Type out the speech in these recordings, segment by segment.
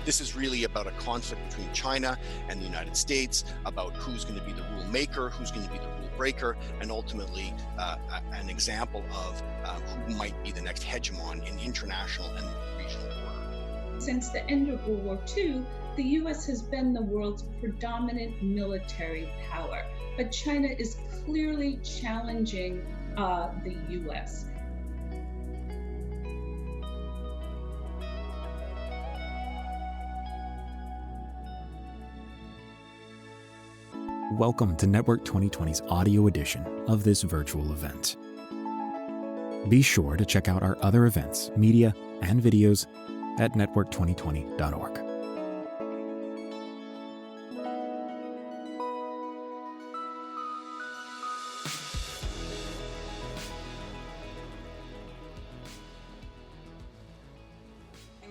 This is really about a conflict between China and the United States, about who's going to be the rule maker, who's going to be the rule breaker, and ultimately an example of who might be the next hegemon in international and regional order. Since the end of World War II, the U.S. has been the world's predominant military power, but China is clearly challenging the U.S. Welcome to Network 2020's audio edition of this virtual event. Be sure to check out our other events, media, and videos at network2020.org.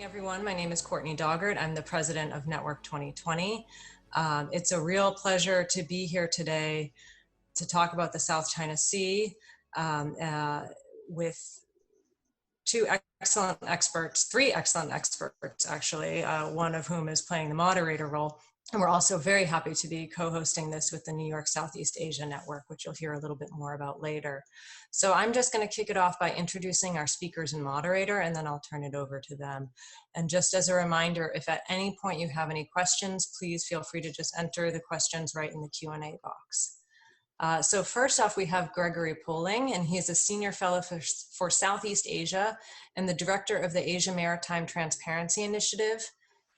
Everyone, my name is Courtney Doggart. I'm the president of Network 2020. It's a real pleasure to be here today to talk about the South China Sea with three excellent experts actually, one of whom is playing the moderator role. And we're also very happy to be co-hosting this with the New York Southeast Asia Network, which you'll hear a little bit more about later. So I'm just going to kick it off by introducing our speakers and moderator, and then I'll turn it over to them. And just as a reminder, if at any point you have any questions, please feel free to just enter the questions right in the Q&A box. So first off, we have Gregory Poling, and he is a senior fellow for Southeast Asia and the director of the Asia Maritime Transparency Initiative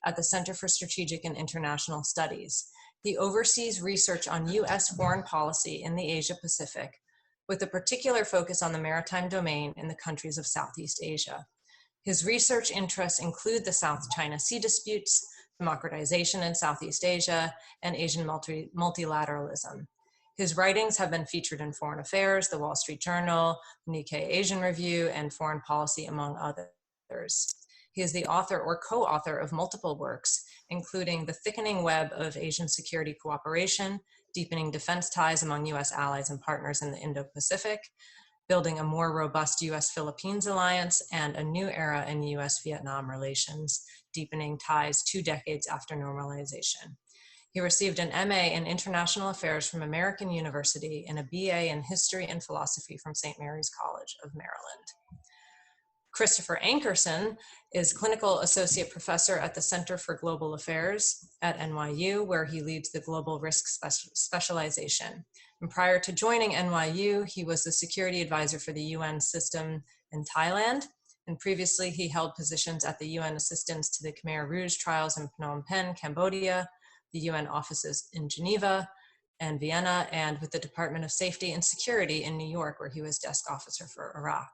at the Center for Strategic and International Studies. He oversees research on U.S. foreign policy in the Asia Pacific, with a particular focus on the maritime domain in the countries of Southeast Asia. His research interests include the South China Sea disputes, democratization in Southeast Asia, and Asian multilateralism. His writings have been featured in Foreign Affairs, The Wall Street Journal, Nikkei Asian Review, and Foreign Policy, among others. He is the author or co-author of multiple works, including The Thickening Web of Asian Security Cooperation, Deepening Defense Ties Among U.S. Allies and Partners in the Indo-Pacific, Building a More Robust U.S.-Philippines Alliance, and A New Era in U.S.-Vietnam Relations, Deepening Ties 2 Decades After Normalization. He received an MA in International Affairs from American University and a BA in History and Philosophy from St. Mary's College of Maryland. Christopher Ankersen is Clinical Associate Professor at the Center for Global Affairs at NYU, where he leads the Global Risk Specialization. And prior to joining NYU, he was the Security Advisor for the UN system in Thailand. And previously, he held positions at the UN Assistance to the Khmer Rouge trials in Phnom Penh, Cambodia, the UN offices in Geneva and Vienna, and with the Department of Safety and Security in New York, where he was desk officer for Iraq.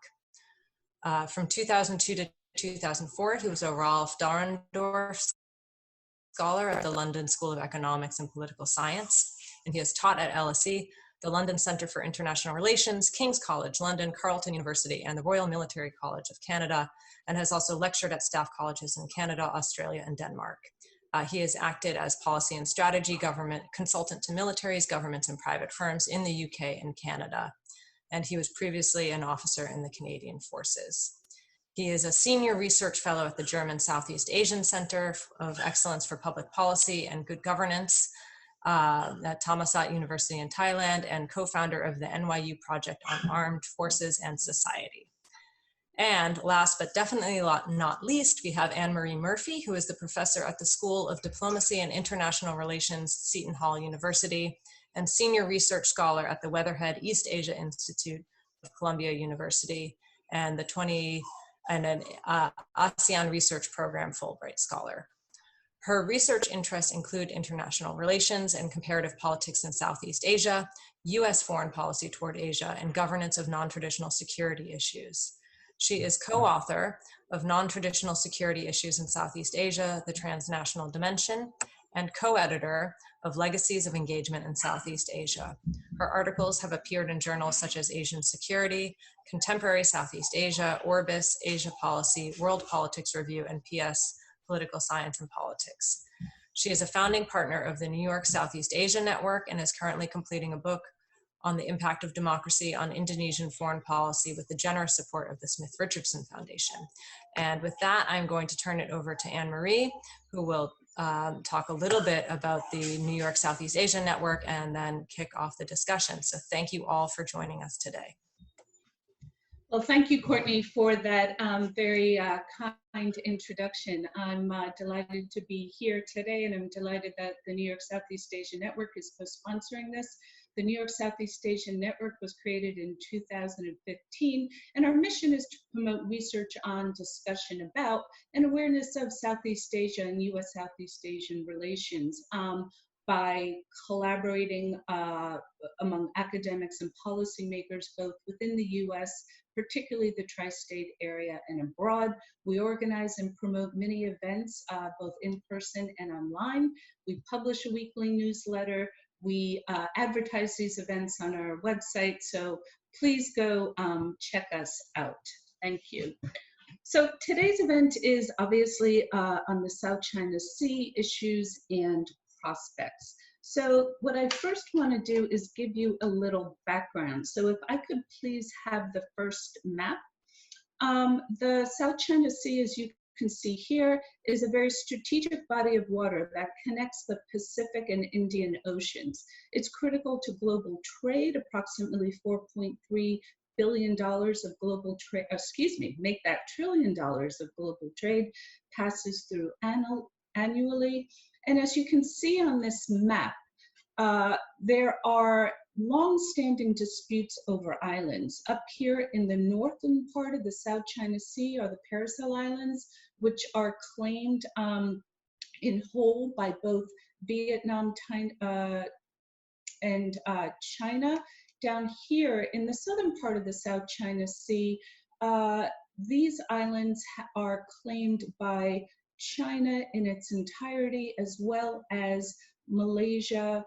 From 2002 to 2004, he was a Rolf Dahrendorf Scholar at the London School of Economics and Political Science, and he has taught at LSE, the London Centre for International Relations, King's College London, Carleton University, and the Royal Military College of Canada, and has also lectured at staff colleges in Canada, Australia, and Denmark. He has acted as policy and strategy government consultant to militaries, governments, and private firms in the UK and Canada. And he was previously an officer in the Canadian Forces. He is a senior research fellow at the German Southeast Asian Center of Excellence for Public Policy and Good Governance at Thammasat University in Thailand, and co-founder of the NYU Project on Armed Forces and Society. And last but definitely not least, we have Anne-Marie Murphy, who is the professor at the School of Diplomacy and International Relations, Seton Hall University, and senior research scholar at the Weatherhead East Asia Institute of Columbia University, and an ASEAN Research Program Fulbright Scholar. Her research interests include international relations and comparative politics in Southeast Asia, U.S. foreign policy toward Asia, and governance of non-traditional security issues. She is co-author of Non-Traditional Security Issues in Southeast Asia, The Transnational Dimension, and co-editor of Legacies of Engagement in Southeast Asia. Her articles have appeared in journals such as Asian Security, Contemporary Southeast Asia, Orbis, Asia Policy, World Politics Review, and PS, Political Science and Politics. She is a founding partner of the New York Southeast Asia Network and is currently completing a book on the impact of democracy on Indonesian foreign policy with the generous support of the Smith-Richardson Foundation. And with that, I'm going to turn it over to Anne-Marie, who will talk a little bit about the New York Southeast Asia Network and then kick off the discussion. So thank you all for joining us today. Well, thank you, Courtney, for that very kind introduction. I'm delighted to be here today, and I'm delighted that the New York Southeast Asia Network is co-sponsoring this. The New York Southeast Asia Network was created in 2015, and our mission is to promote research on, discussion about, and awareness of Southeast Asia and U.S. Southeast Asian relations by collaborating among academics and policymakers, both within the U.S., particularly the tri-state area and abroad. We organize and promote many events, both in person and online. We publish a weekly newsletter. We advertise these events on our website, so please go check us out. Thank you. So today's event is obviously on the South China Sea issues and prospects. So what I first want to do is give you a little background. So if I could please have the first map. The South China Sea, as you can see here, is a very strategic body of water that connects the Pacific and Indian Oceans. It's critical to global trade. Approximately $4.3 billion of global trade, make that $1 trillion of global trade passes through annually. And as you can see on this map, there are long-standing disputes over islands. Up here in the northern part of the South China Sea are the Paracel Islands, which are claimed in whole by both Vietnam and China. Down here in the southern part of the South China Sea, these islands are claimed by China in its entirety, as well as Malaysia,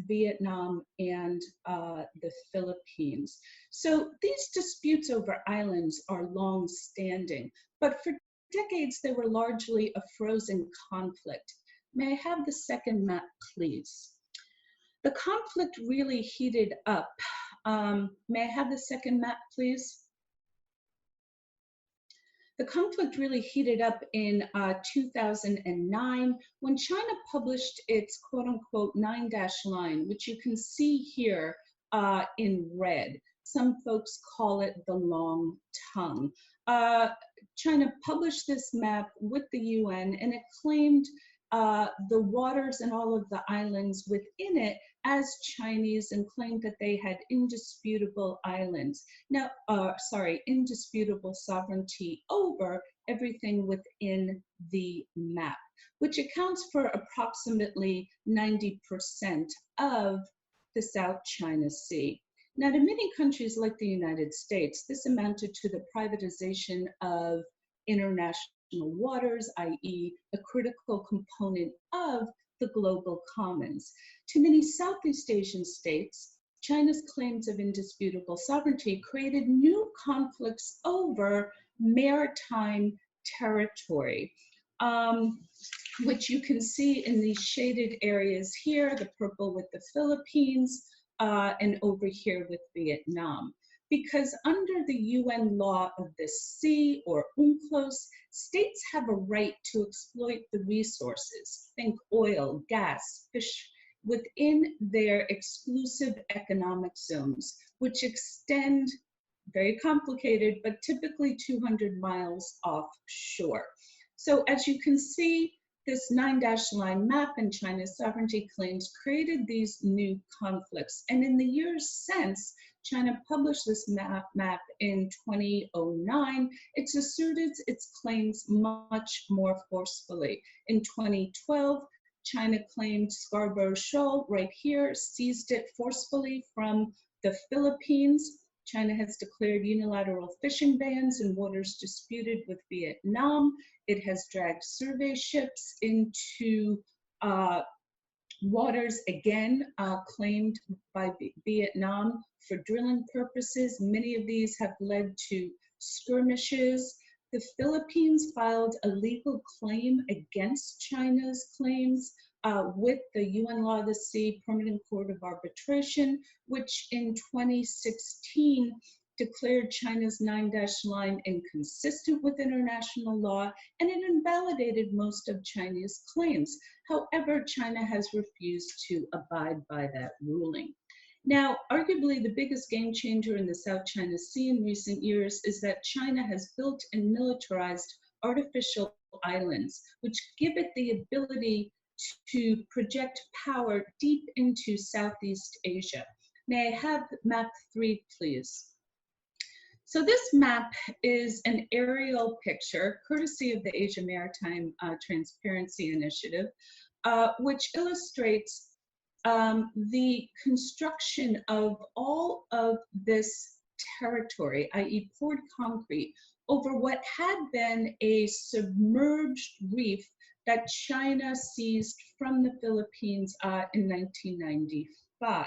Vietnam, and the Philippines. So these disputes over islands are long-standing, but for decades they were largely a frozen conflict. May I have the second map, please? The conflict really heated up. May I have the second map, please? The conflict really heated up in 2009 when China published its quote-unquote 9-dash line, which you can see here in red. Some folks call it the long tongue. China published this map with the UN, and it claimed the waters and all of the islands within it as Chinese, and claimed that they had indisputable islands. Now, indisputable sovereignty over everything within the map, which accounts for approximately 90% of the South China Sea. Now, to many countries like the United States, this amounted to the privatization of international waters, i.e., a critical component of the global commons. To many Southeast Asian states, China's claims of indisputable sovereignty created new conflicts over maritime territory, which you can see in these shaded areas here, the purple with the Philippines, and over here with Vietnam. Because under the UN law of the sea, or UNCLOS, states have a right to exploit the resources, think oil, gas, fish, within their exclusive economic zones, which extend, very complicated, but typically 200 miles offshore. So as you can see, this 9-dash line map and China's sovereignty claims created these new conflicts. And in the years since, China published this map in 2009. It's asserted its claims much more forcefully. In 2012, China claimed Scarborough Shoal right here, seized it forcefully from the Philippines. China has declared unilateral fishing bans in waters disputed with Vietnam. It has dragged survey ships into waters, again, claimed by Vietnam for drilling purposes. Many of these have led to skirmishes. The Philippines filed a legal claim against China's claims with the UN Law of the Sea Permanent Court of Arbitration, which in 2016 declared China's 9-dash line inconsistent with international law, and it invalidated most of Chinese claims. However, China has refused to abide by that ruling. Now, arguably the biggest game changer in the South China Sea in recent years is that China has built and militarized artificial islands, which give it the ability to project power deep into Southeast Asia. May I have map 3, please? So this map is an aerial picture, courtesy of the Asia Maritime Transparency Initiative, which illustrates the construction of all of this territory, i.e. poured concrete, over what had been a submerged reef that China seized from the Philippines in 1995.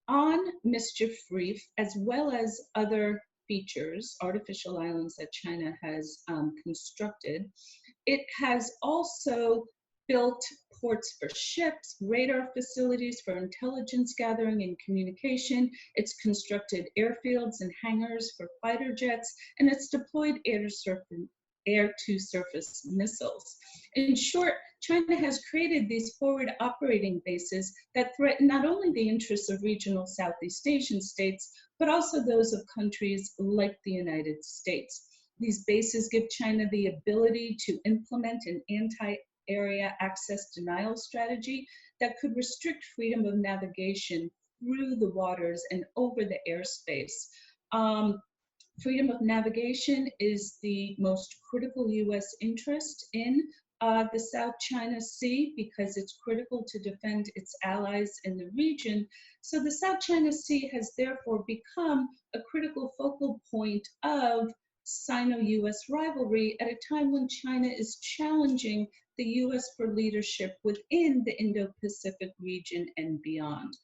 On Mischief Reef, as well as other features, artificial islands that China has constructed, it has also built ports for ships, radar facilities for intelligence gathering and communication. It's constructed airfields and hangars for fighter jets, and it's deployed air-to-surface missiles. In short, China has created these forward operating bases that threaten not only the interests of regional Southeast Asian states, but also those of countries like the United States. These bases give China the ability to implement an anti-area access denial strategy that could restrict freedom of navigation through the waters and over the airspace. Freedom of navigation is the most critical U.S. interest in the South China Sea because it's critical to defend its allies in the region. So the South China Sea has therefore become a critical focal point of Sino-U.S. rivalry at a time when China is challenging the U.S. for leadership within the Indo-Pacific region and beyond.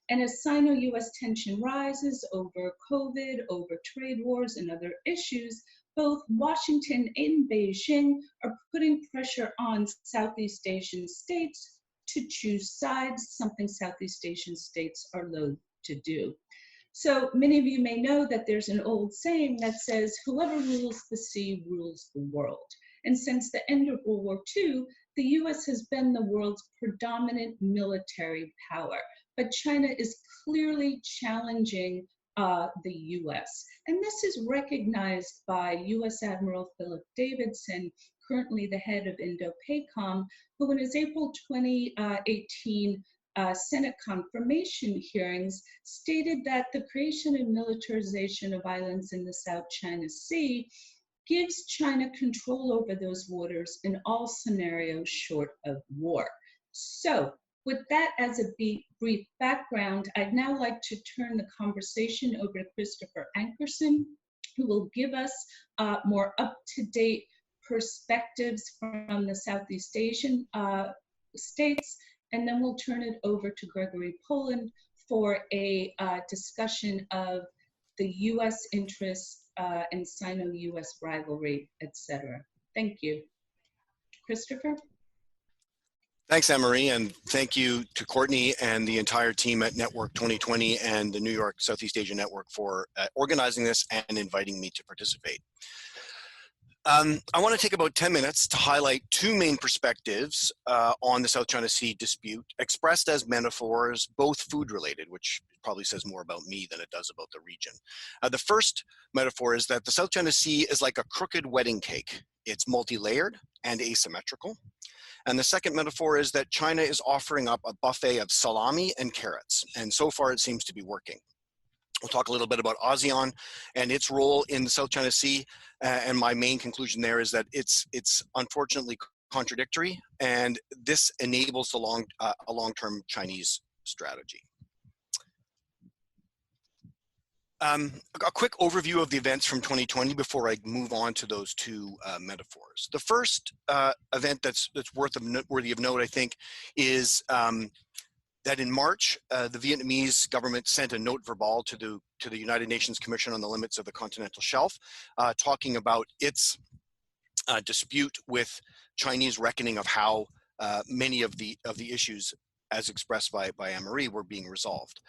And as Sino-U.S. tension rises over COVID, over trade wars and other issues, both Washington and Beijing are putting pressure on Southeast Asian states to choose sides, something Southeast Asian states are loath to do. So many of you may know that there's an old saying that says, whoever rules the sea rules the world. And since the end of World War II, the US has been the world's predominant military power. But China is clearly challenging the US. And this is recognized by US Admiral Philip Davidson, currently the head of Indo-PACOM, who in his April 2018 Senate confirmation hearings stated that the creation and militarization of islands in the South China Sea gives China control over those waters in all scenarios short of war. So with that as a brief background, I'd now like to turn the conversation over to Christopher Ankersen, who will give us more up-to-date perspectives from the Southeast Asian states, and then we'll turn it over to Gregory Poland for a discussion of the US interests and Sino-US rivalry, etc. Thank you. Christopher? Thanks, Anne-Marie, and thank you to Courtney and the entire team at Network 2020 and the New York Southeast Asia Network for organizing this and inviting me to participate. I want to take about 10 minutes to highlight two main perspectives on the South China Sea dispute, expressed as metaphors, both food-related, which probably says more about me than it does about the region. The first metaphor is that the South China Sea is like a crooked wedding cake. It's multi-layered and asymmetrical. And the second metaphor is that China is offering up a buffet of salami and carrots, and so far it seems to be working. We'll talk a little bit about ASEAN and its role in the South China Sea, and my main conclusion there is that it's unfortunately contradictory, and this enables a long-term Chinese strategy. A quick overview of the events from 2020 before I move on to those two metaphors. The first event that's worthy of note, I think, is that in March, the Vietnamese government sent a note verbal to the United Nations Commission on the Limits of the Continental Shelf, talking about its dispute with Chinese reckoning of how many of the issues as expressed by Anne-Marie were being resolved.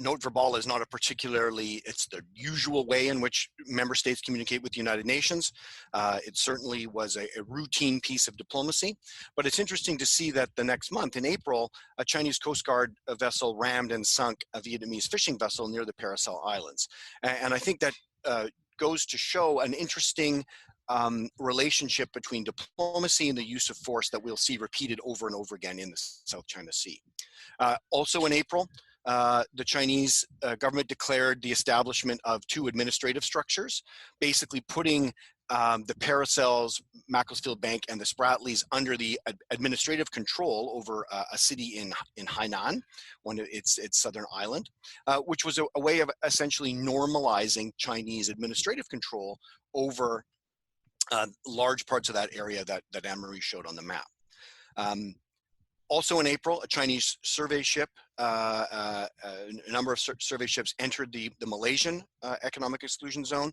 Note verbal is not a particularly, it's the usual way in which member states communicate with the United Nations. It certainly was a routine piece of diplomacy, but it's interesting to see that the next month in April, a Chinese Coast Guard vessel rammed and sunk a Vietnamese fishing vessel near the Paracel Islands. And I think that goes to show an interesting relationship between diplomacy and the use of force that we'll see repeated over and over again in the South China Sea. Also in April, the Chinese government declared the establishment of 2 administrative structures, basically putting the Paracels, Macclesfield Bank, and the Spratlys under the administrative control over a city in Hainan, one of its southern island, which was a way of essentially normalizing Chinese administrative control over large parts of that area that Anne-Marie showed on the map. Also in April, a Chinese survey ship, a number of survey ships entered the Malaysian economic exclusion zone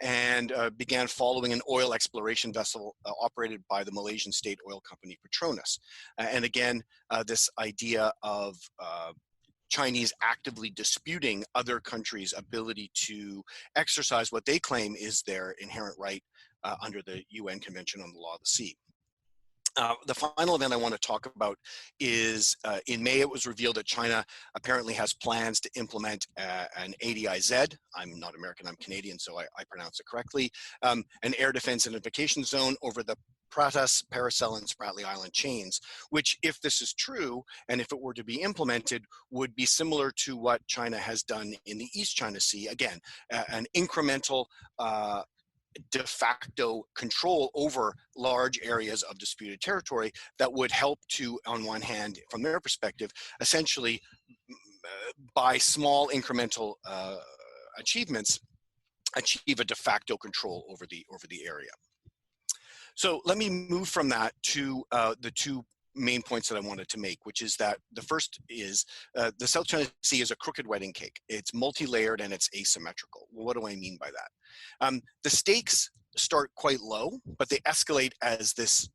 and began following an oil exploration vessel operated by the Malaysian state oil company Petronas. And again, this idea of Chinese actively disputing other countries' ability to exercise what they claim is their inherent right under the UN Convention on the Law of the Sea. The final event I want to talk about is in May, it was revealed that China apparently has plans to implement an ADIZ. I'm not American, I'm Canadian, so I pronounce it correctly. An air defense identification zone over the Pratas, Paracel, and Spratly Island chains, which, if this is true, and if it were to be implemented, would be similar to what China has done in the East China Sea. Again, an incremental de facto control over large areas of disputed territory that would help to, on one hand, from their perspective, essentially by small incremental achievements, achieve a de facto control over the area. So let me move from that to the 2 main points that I wanted to make, which is that the first is the South China Sea is a crooked wedding cake. It's multi-layered and it's asymmetrical. Well, what do I mean by that? The stakes start quite low, but they escalate as this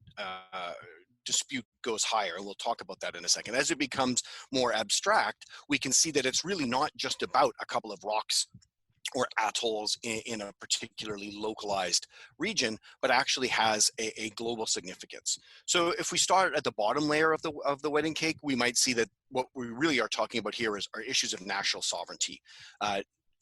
dispute goes higher, and we'll talk about that in a second. As it becomes more abstract, we can see that it's really not just about a couple of rocks or atolls in a particularly localized region, but actually has a global significance. So if we start at the bottom layer of the wedding cake, we might see that what we really are talking about here are issues of national sovereignty.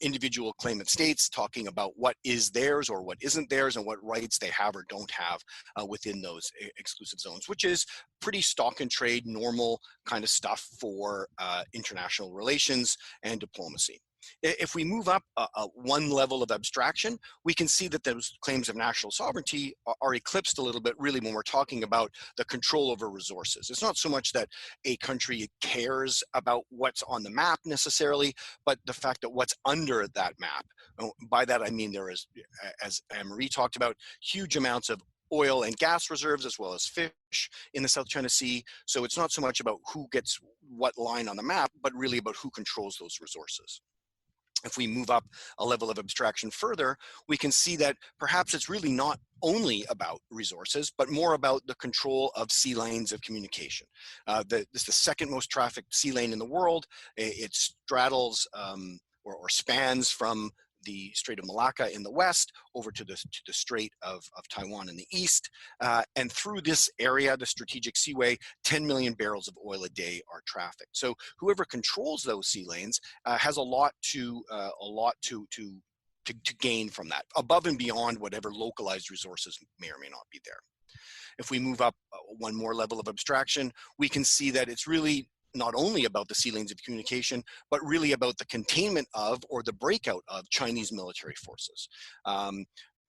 Individual claimant states talking about what is theirs or what isn't theirs and what rights they have or don't have within those exclusive zones, which is pretty stock and trade, normal kind of stuff for international relations and diplomacy. If we move up one level of abstraction, we can see that those claims of national sovereignty are eclipsed a little bit really when we're talking about the control over resources. It's not so much that a country cares about what's on the map necessarily, but the fact that what's under that map. By that I mean there is, as Anne-Marie talked about, huge amounts of oil and gas reserves as well as fish in the South China Sea. So it's not so much about who gets what line on the map, but really about who controls those resources. If we move up a level of abstraction further, we can see that perhaps it's really not only about resources, but more about the control of sea lanes of communication. This is the second most trafficked sea lane in the world. It straddles or spans from the Strait of Malacca in the west over to the Strait of Taiwan in the east. And through this area, the strategic seaway, 10 million barrels of oil a day are trafficked. So whoever controls those sea lanes has a lot to gain from that, above and beyond whatever localized resources may or may not be there. If we move up one more level of abstraction, we can see that it's really not only about the sea lanes of communication, but really about the containment of or the breakout of Chinese military forces.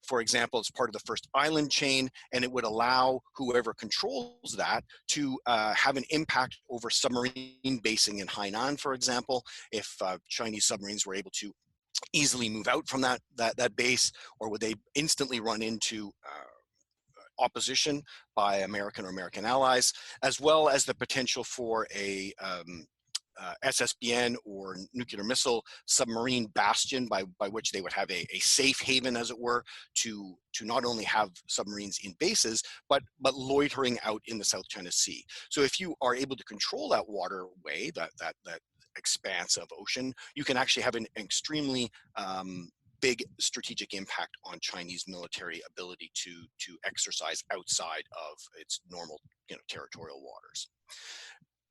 For example, it's part of the first island chain, and it would allow whoever controls that to have an impact over submarine basing in Hainan, for example. If Chinese submarines were able to easily move out from that base, or would they instantly run into opposition by American or American allies, as well as the potential for a SSBN or nuclear missile submarine bastion by which they would have a safe haven, as it were, to not only have submarines in bases, but loitering out in the South China Sea. So if you are able to control that waterway, that expanse of ocean, you can actually have an extremely big strategic impact on Chinese military ability to exercise outside of its normal, territorial waters.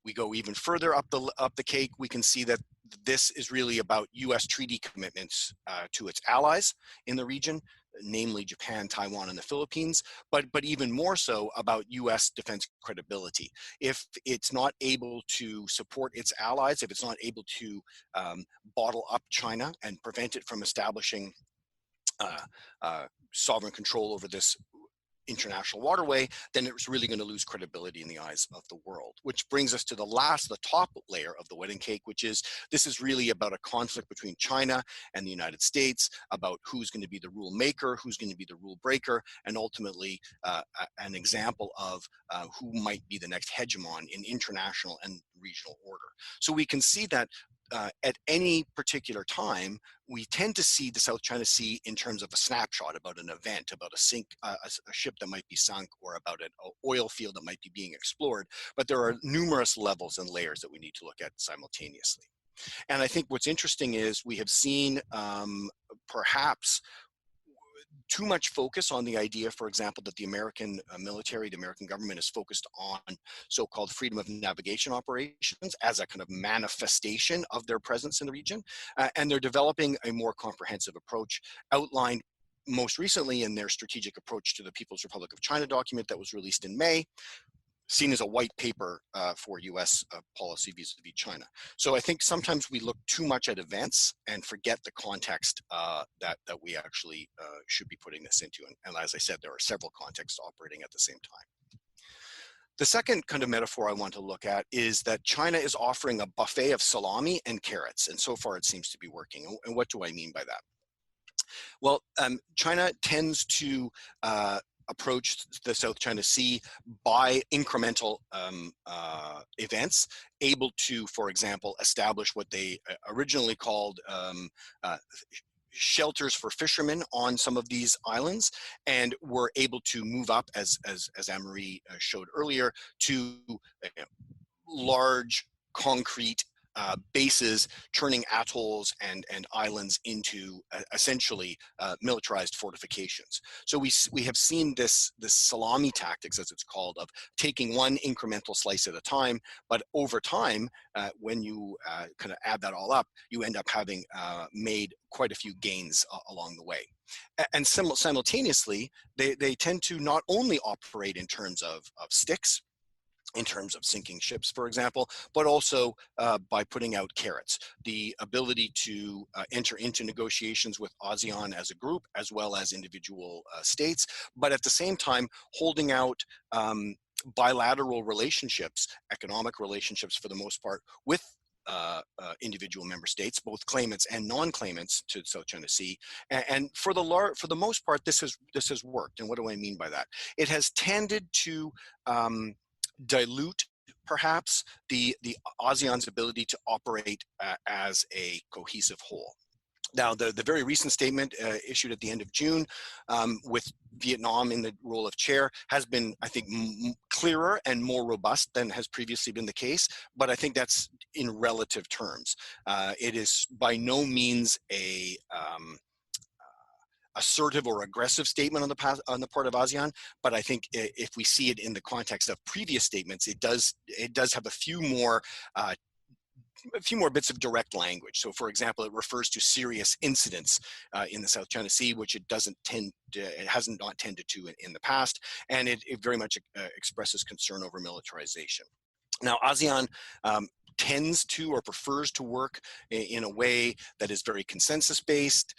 We go even further up the cake, we can see that this is really about U.S. treaty commitments to its allies in the region, namely Japan, Taiwan, and the Philippines, but even more so about U.S. defense credibility. If it's not able to support its allies, if it's not able to bottle up China and prevent it from establishing sovereign control over this international waterway, then it's really going to lose credibility in the eyes of the world. Which brings us to the top layer of the wedding cake, which is this is really about a conflict between China and the United States about who's going to be the rule maker, who's going to be the rule breaker, and ultimately an example of who might be the next hegemon in international and regional order. So we can see that at any particular time, we tend to see the South China Sea in terms of a snapshot about an event, about a ship that might be sunk, or about an oil field that might be being explored. But there are numerous levels and layers that we need to look at simultaneously. And I think what's interesting is we have seen perhaps too much focus on the idea, for example, that the American military, the American government is focused on so-called freedom of navigation operations as a kind of manifestation of their presence in the region. And they're developing a more comprehensive approach outlined most recently in their strategic approach to the People's Republic of China document that was released in May, seen as a white paper for US policy vis-a-vis China. So I think sometimes we look too much at events and forget the context that we actually should be putting this into. And as I said, there are several contexts operating at the same time. The second kind of metaphor I want to look at is that China is offering a buffet of salami and carrots, and so far it seems to be working. And what do I mean by that? Well, China tends to approach the South China Sea by incremental events, able to, for example, establish what they originally called shelters for fishermen on some of these islands, and were able to move up, as Anne-Marie showed earlier, to large concrete bases, turning atolls and islands into essentially militarized fortifications. So we have seen this salami tactics, as it's called, of taking one incremental slice at a time, but over time, when you kind of add that all up, you end up having made quite a few gains along the way. And simultaneously, they tend to not only operate in terms of sticks, in terms of sinking ships, for example, but also by putting out carrots, the ability to enter into negotiations with ASEAN as a group, as well as individual states, but at the same time, holding out bilateral relationships, economic relationships for the most part, with individual member states, both claimants and non-claimants to the South China Sea, and for the most part, this has worked. And what do I mean by that? It has tended to dilute perhaps the ASEAN's ability to operate as a cohesive whole. Now, the very recent statement issued at the end of June with Vietnam in the role of chair has been, I think, clearer and more robust than has previously been the case, but I think that's in relative terms. It is by no means a assertive or aggressive statement on the part of ASEAN, but I think if we see it in the context of previous statements, it does have a few more bits of direct language. So, for example, it refers to serious incidents in the South China Sea, which it hasn't not tended to in the past, and it very much expresses concern over militarization. Now, ASEAN tends to or prefers to work in a way that is very consensus-based.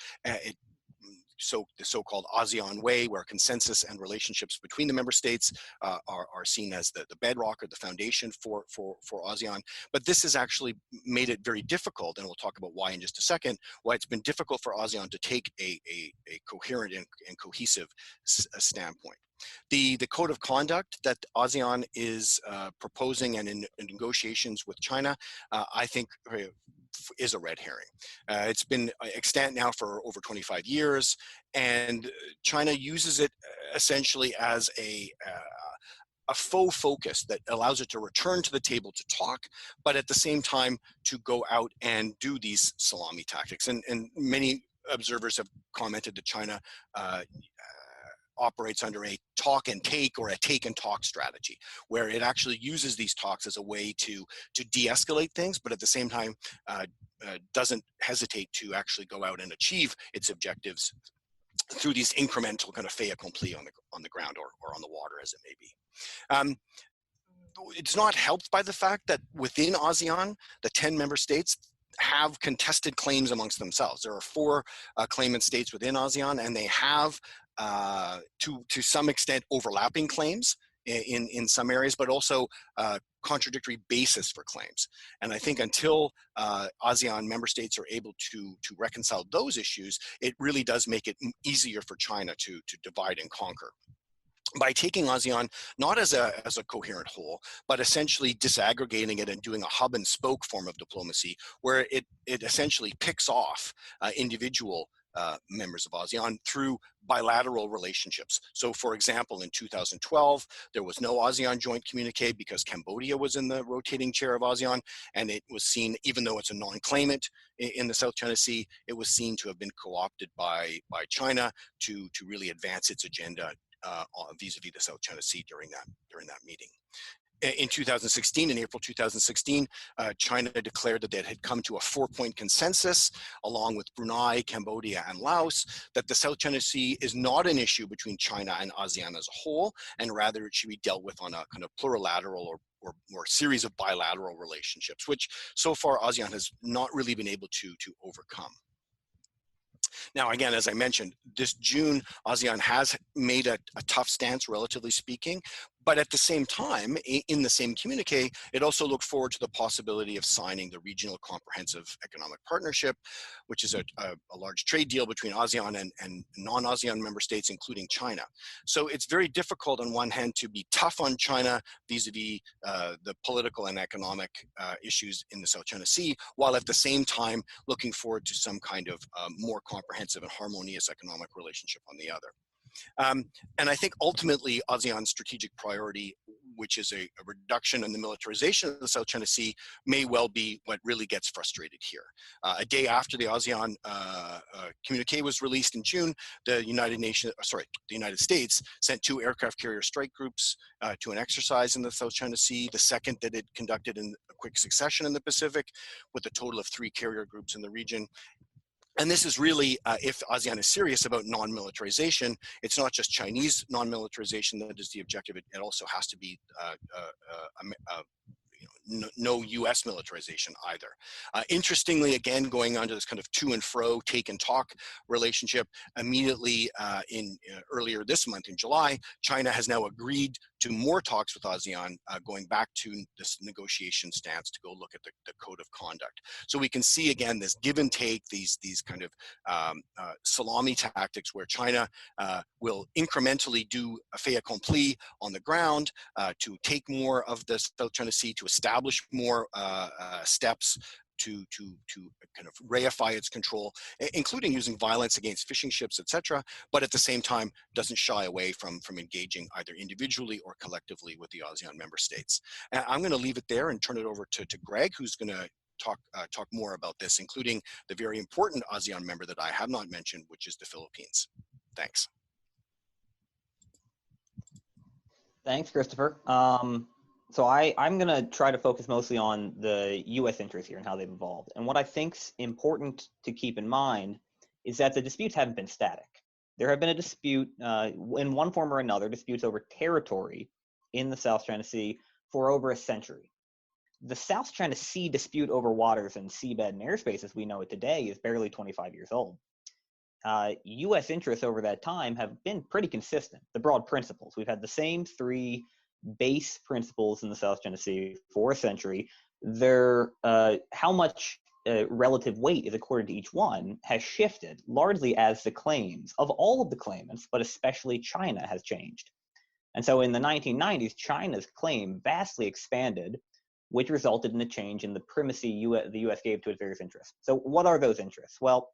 So the so-called ASEAN way, where consensus and relationships between the member states are seen as the bedrock or the foundation for ASEAN. But this has actually made it very difficult, and we'll talk about why in just a second, why it's been difficult for ASEAN to take a coherent and cohesive standpoint. The code of conduct that ASEAN is proposing and in negotiations with China, I think is a red herring. It's been extant now for over 25 years, and China uses it essentially as a faux focus that allows it to return to the table to talk, but at the same time to go out and do these salami tactics. And many observers have commented that China operates under a talk and take or a take and talk strategy, where it actually uses these talks as a way to de-escalate things, but at the same time doesn't hesitate to actually go out and achieve its objectives through these incremental kind of fait accompli on the ground or on the water, as it may be. It's not helped by the fact that within ASEAN, the 10 member states have contested claims amongst themselves. There are 4 claimant states within ASEAN, and they have, to some extent, overlapping claims in some areas, but also contradictory basis for claims. And I think until ASEAN member states are able to reconcile those issues, it really does make it easier for China to divide and conquer. By taking ASEAN not as a coherent whole, but essentially disaggregating it and doing a hub and spoke form of diplomacy, where it essentially picks off individual members of ASEAN through bilateral relationships. So for example, in 2012, there was no ASEAN joint communique because Cambodia was in the rotating chair of ASEAN, and it was seen, even though it's a non-claimant in the South China Sea, it was seen to have been co-opted by China to really advance its agenda vis-a-vis the South China Sea during that meeting. In 2016, in April 2016, China declared that it had come to a 4-point consensus, along with Brunei, Cambodia, and Laos, that the South China Sea is not an issue between China and ASEAN as a whole, and rather it should be dealt with on a kind of plurilateral or series of bilateral relationships, which so far ASEAN has not really been able to overcome. Now, again, as I mentioned, this June, ASEAN has made a tough stance, relatively speaking, but at the same time, in the same communique, it also looked forward to the possibility of signing the Regional Comprehensive Economic Partnership, which is a large trade deal between ASEAN and non-ASEAN member states, including China. So it's very difficult on one hand to be tough on China vis-a-vis the political and economic issues in the South China Sea, while at the same time looking forward to some kind of more comprehensive and harmonious economic relationship on the other. And I think ultimately ASEAN's strategic priority, which is a reduction in the militarization of the South China Sea, may well be what really gets frustrated here. A day after the ASEAN communique was released in June, the United States sent 2 aircraft carrier strike groups to an exercise in the South China Sea, the second that it conducted in a quick succession in the Pacific, with a total of 3 carrier groups in the region. And this is really, if ASEAN is serious about non-militarization, it's not just Chinese non-militarization that is the objective. It also has to be no U.S. militarization either. Interestingly, again, going on to this kind of to and fro, take and talk relationship, immediately earlier this month in July, China has now agreed to more talks with ASEAN, going back to this negotiation stance to go look at the code of conduct. So we can see again this give and take, these kind of salami tactics where China will incrementally do a fait accompli on the ground to take more of the South China Sea, to establish more steps to kind of reify its control, including using violence against fishing ships, etc., but at the same time doesn't shy away from engaging either individually or collectively with the ASEAN member states. And I'm going to leave it there and turn it over to Greg, who's going to talk more about this, including the very important ASEAN member that I have not mentioned, which is the Philippines. Thanks. Thanks, Christopher. So I'm going to try to focus mostly on the U.S. interests here and how they've evolved. And what I think's important to keep in mind is that the disputes haven't been static. There have been a dispute in one form or another, disputes over territory in the South China Sea for over a century. The South China Sea dispute over waters and seabed and airspace as we know it today is barely 25 years old. U.S. interests over that time have been pretty consistent. The broad principles. We've had the same 3 base principles in the South China Sea for a century. How much relative weight is accorded to each one has shifted largely as the claims of all of the claimants, but especially China, has changed. And so in the 1990s, China's claim vastly expanded, which resulted in a change in the primacy the US gave to its various interests. So what are those interests? Well,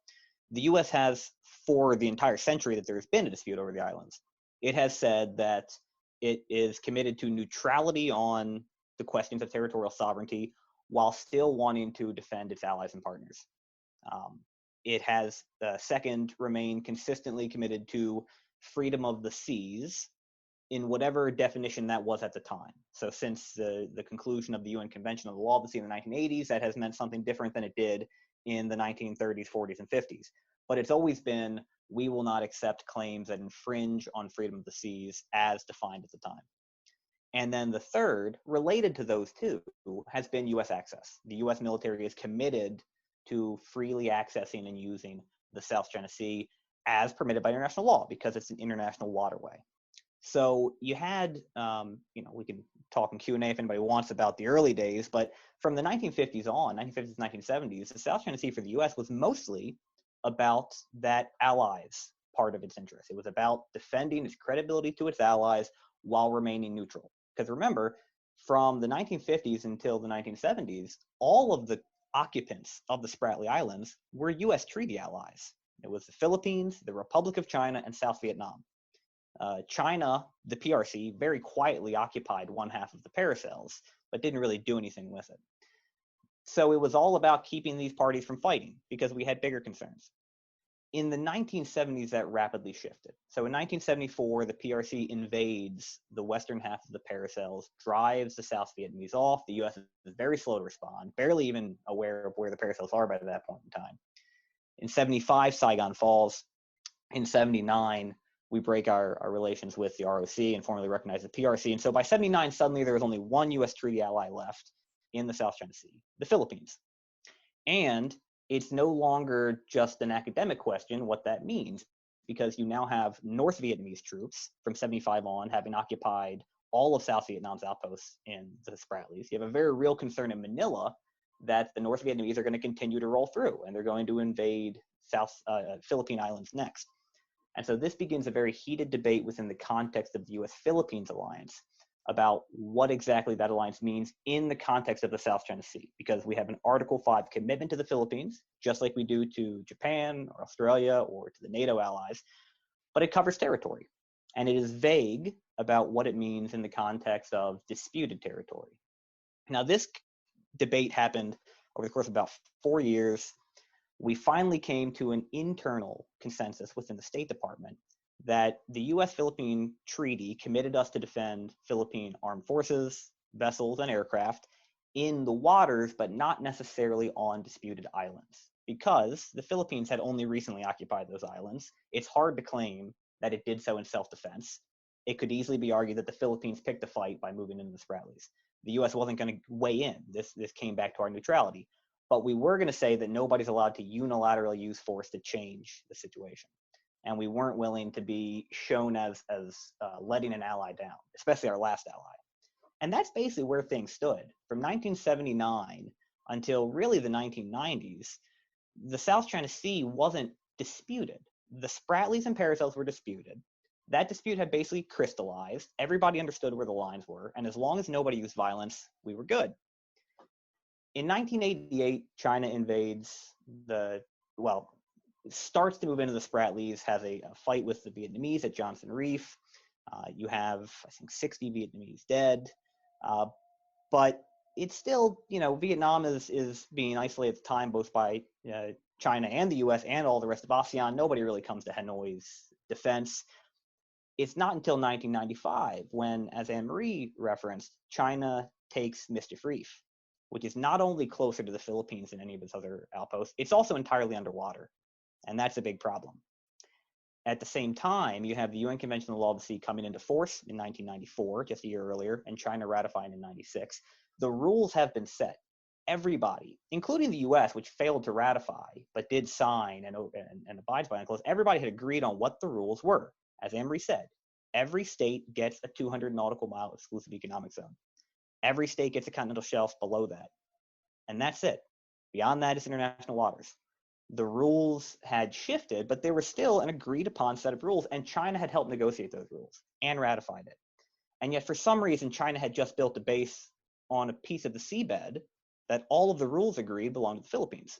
the US has, for the entire century that there's been a dispute over the islands, it has said that it is committed to neutrality on the questions of territorial sovereignty while still wanting to defend its allies and partners. It has, second, remained consistently committed to freedom of the seas in whatever definition that was at the time. So since the conclusion of the UN Convention on the Law of the Sea in the 1980s, that has meant something different than it did in the 1930s, 40s, and 50s. But it's always been, we will not accept claims that infringe on freedom of the seas as defined at the time. And then the third, related to those two, has been US access. The US military is committed to freely accessing and using the South China Sea as permitted by international law because it's an international waterway. So you had, we can talk in Q&A if anybody wants about the early days, but from the 1950s on, 1950s, 1970s, the South China Sea for the US was mostly about that allies part of its interest. It was about defending its credibility to its allies while remaining neutral. Because remember, from the 1950s until the 1970s, all of the occupants of the Spratly Islands were US treaty allies. It was the Philippines, the Republic of China, and South Vietnam. China, the PRC, very quietly occupied one half of the Paracels, but didn't really do anything with it. So it was all about keeping these parties from fighting because we had bigger concerns. In the 1970s, that rapidly shifted. So in 1974, the PRC invades the western half of the Paracels, drives the South Vietnamese off. The US is very slow to respond, barely even aware of where the Paracels are by that point in time. In 75, Saigon falls. In 79, we break our relations with the ROC and formally recognize the PRC. And so by 79, suddenly there was only one US treaty ally left in the South China Sea, the Philippines. And it's no longer just an academic question what that means, because you now have North Vietnamese troops from 75 on having occupied all of South Vietnam's outposts in the Spratlys. You have a very real concern in Manila that the North Vietnamese are going to continue to roll through and they're going to invade Philippine Islands next. And so this begins a very heated debate within the context of the US-Philippines alliance about what exactly that alliance means in the context of the South China Sea, because we have an Article 5 commitment to the Philippines, just like we do to Japan or Australia or to the NATO allies, but it covers territory. And it is vague about what it means in the context of disputed territory. Now, this debate happened over the course of about 4 years. We finally came to an internal consensus within the State Department that the US-Philippine treaty committed us to defend Philippine armed forces, vessels, and aircraft in the waters, but not necessarily on disputed islands. Because the Philippines had only recently occupied those islands, it's hard to claim that it did so in self-defense. It could easily be argued that the Philippines picked a fight by moving into the Spratlys. The US wasn't going to weigh in. This came back to our neutrality. But we were going to say that nobody's allowed to unilaterally use force to change the situation. And we weren't willing to be shown as letting an ally down, especially our last ally. And that's basically where things stood. From 1979 until really the 1990s, the South China Sea wasn't disputed. The Spratlys and Paracels were disputed. That dispute had basically crystallized. Everybody understood where the lines were. And as long as nobody used violence, we were good. In 1988, China invades starts to move into the Spratlys, has a fight with the Vietnamese at Johnson Reef. You have, I think, 60 Vietnamese dead. But it's still, Vietnam is being isolated at the time, both by China and the US and all the rest of ASEAN. Nobody really comes to Hanoi's defense. It's not until 1995 when, as Anne-Marie referenced, China takes Mischief Reef, which is not only closer to the Philippines than any of its other outposts, it's also entirely underwater. And that's a big problem. At the same time, you have the UN Convention on the Law of the Sea coming into force in 1994, just a year earlier, and China ratifying in 96. The rules have been set. Everybody, including the US, which failed to ratify, but did sign and abides by UNCLOS, everybody had agreed on what the rules were. As Anne-Marie said, every state gets a 200 nautical mile exclusive economic zone. Every state gets a continental shelf below that. And that's it. Beyond that, it's international waters. The rules had shifted, but there was still an agreed upon set of rules, and China had helped negotiate those rules and ratified it. And yet, for some reason, China had just built a base on a piece of the seabed that all of the rules agreed belonged to the Philippines.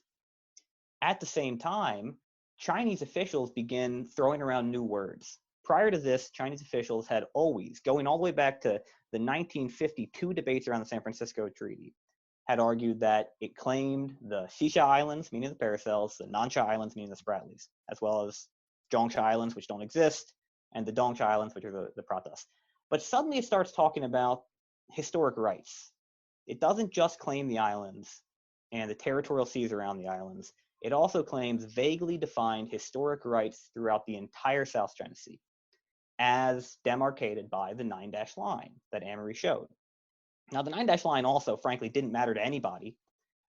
At the same time, Chinese officials begin throwing around new words. Prior to this, Chinese officials had always, going all the way back to the 1952 debates around the San Francisco Treaty, had argued that it claimed the Xisha Islands, meaning the Paracels, the Nansha Islands, meaning the Spratlys, as well as Zhongsha Islands, which don't exist, and the Dongsha Islands, which are the Pratas. But suddenly it starts talking about historic rights. It doesn't just claim the islands and the territorial seas around the islands. It also claims vaguely defined historic rights throughout the entire South China Sea, as demarcated by the 9-dash line that Anne-Marie showed. Now, the 9-dash line also, frankly, didn't matter to anybody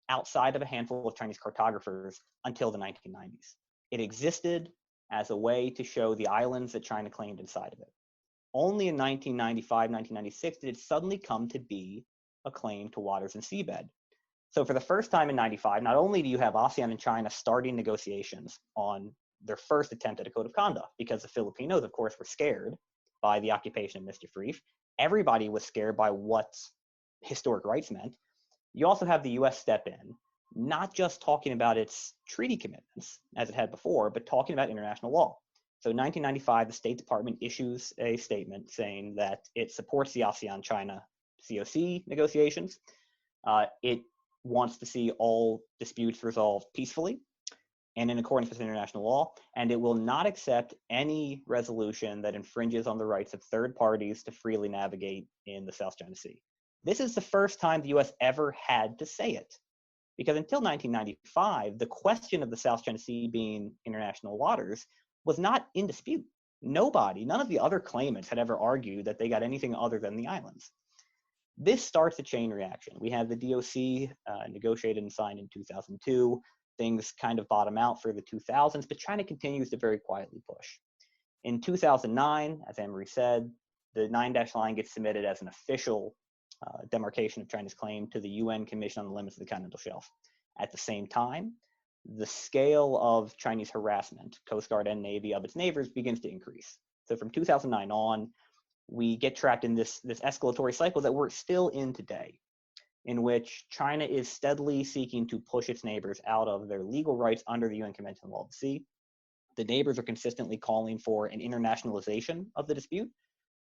outside of a handful of Chinese cartographers until the 1990s. It existed as a way to show the islands that China claimed inside of it. Only in 1995, 1996 did it suddenly come to be a claim to waters and seabed. So for the first time in 95, not only do you have ASEAN and China starting negotiations on their first attempt at a code of conduct, because the Filipinos, of course, were scared by the occupation of Mischief Reef. Everybody was scared by what historic rights meant. You also have the US step in, not just talking about its treaty commitments, as it had before, but talking about international law. So in 1995, the State Department issues a statement saying that it supports the ASEAN-China COC negotiations. It wants to see all disputes resolved peacefully and in accordance with international law, and it will not accept any resolution that infringes on the rights of third parties to freely navigate in the South China Sea. This is the first time the US ever had to say it, because until 1995, the question of the South China Sea being international waters was not in dispute. None of the other claimants had ever argued that they got anything other than the islands. This starts a chain reaction. We have the DOC negotiated and signed in 2002. Things kind of bottom out for the 2000s, but China continues to very quietly push. In 2009, as Anne-Marie said, the 9-dash line gets submitted as an official demarcation of China's claim to the UN Commission on the Limits of the Continental Shelf. At the same time, the scale of Chinese harassment, Coast Guard and Navy, of its neighbors begins to increase. So from 2009 on, we get trapped in this escalatory cycle that we're still in today, in which China is steadily seeking to push its neighbors out of their legal rights under the UN Convention on the Law of the Sea. The neighbors are consistently calling for an internationalization of the dispute.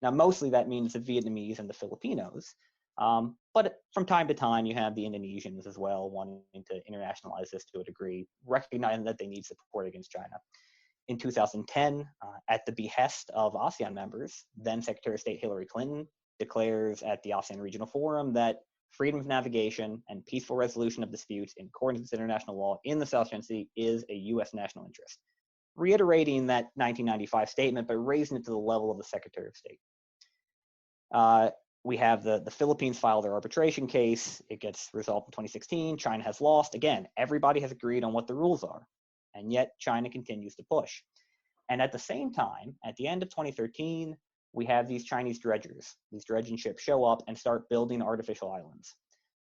Now, mostly that means the Vietnamese and the Filipinos, but from time to time, you have the Indonesians as well wanting to internationalize this to a degree, recognizing that they need support against China. In 2010, at the behest of ASEAN members, then Secretary of State Hillary Clinton declares at the ASEAN Regional Forum that freedom of navigation and peaceful resolution of disputes in accordance with international law in the South China Sea is a U.S. national interest, reiterating that 1995 statement, but raising it to the level of the Secretary of State. We have the Philippines file their arbitration case. It gets resolved in 2016. China has lost. Again, everybody has agreed on what the rules are, and yet China continues to push. And at the same time, at the end of 2013, we have these Chinese dredgers. These dredging ships show up and start building artificial islands.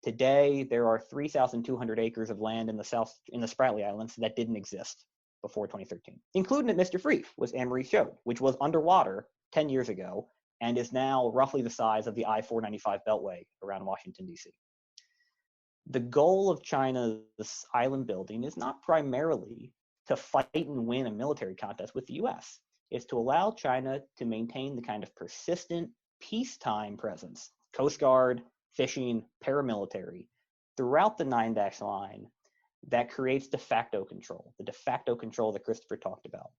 Today, there are 3,200 acres of land in the Spratly Islands that didn't exist before 2013, including at Mischief Reef, which Anne-Marie showed, which was underwater 10 years ago and is now roughly the size of the I-495 beltway around Washington, D.C. The goal of China's island building is not primarily to fight and win a military contest with the U.S. It's to allow China to maintain the kind of persistent peacetime presence, Coast Guard, fishing, paramilitary, throughout the 9-dash line that creates de facto control, the de facto control that Christopher talked about.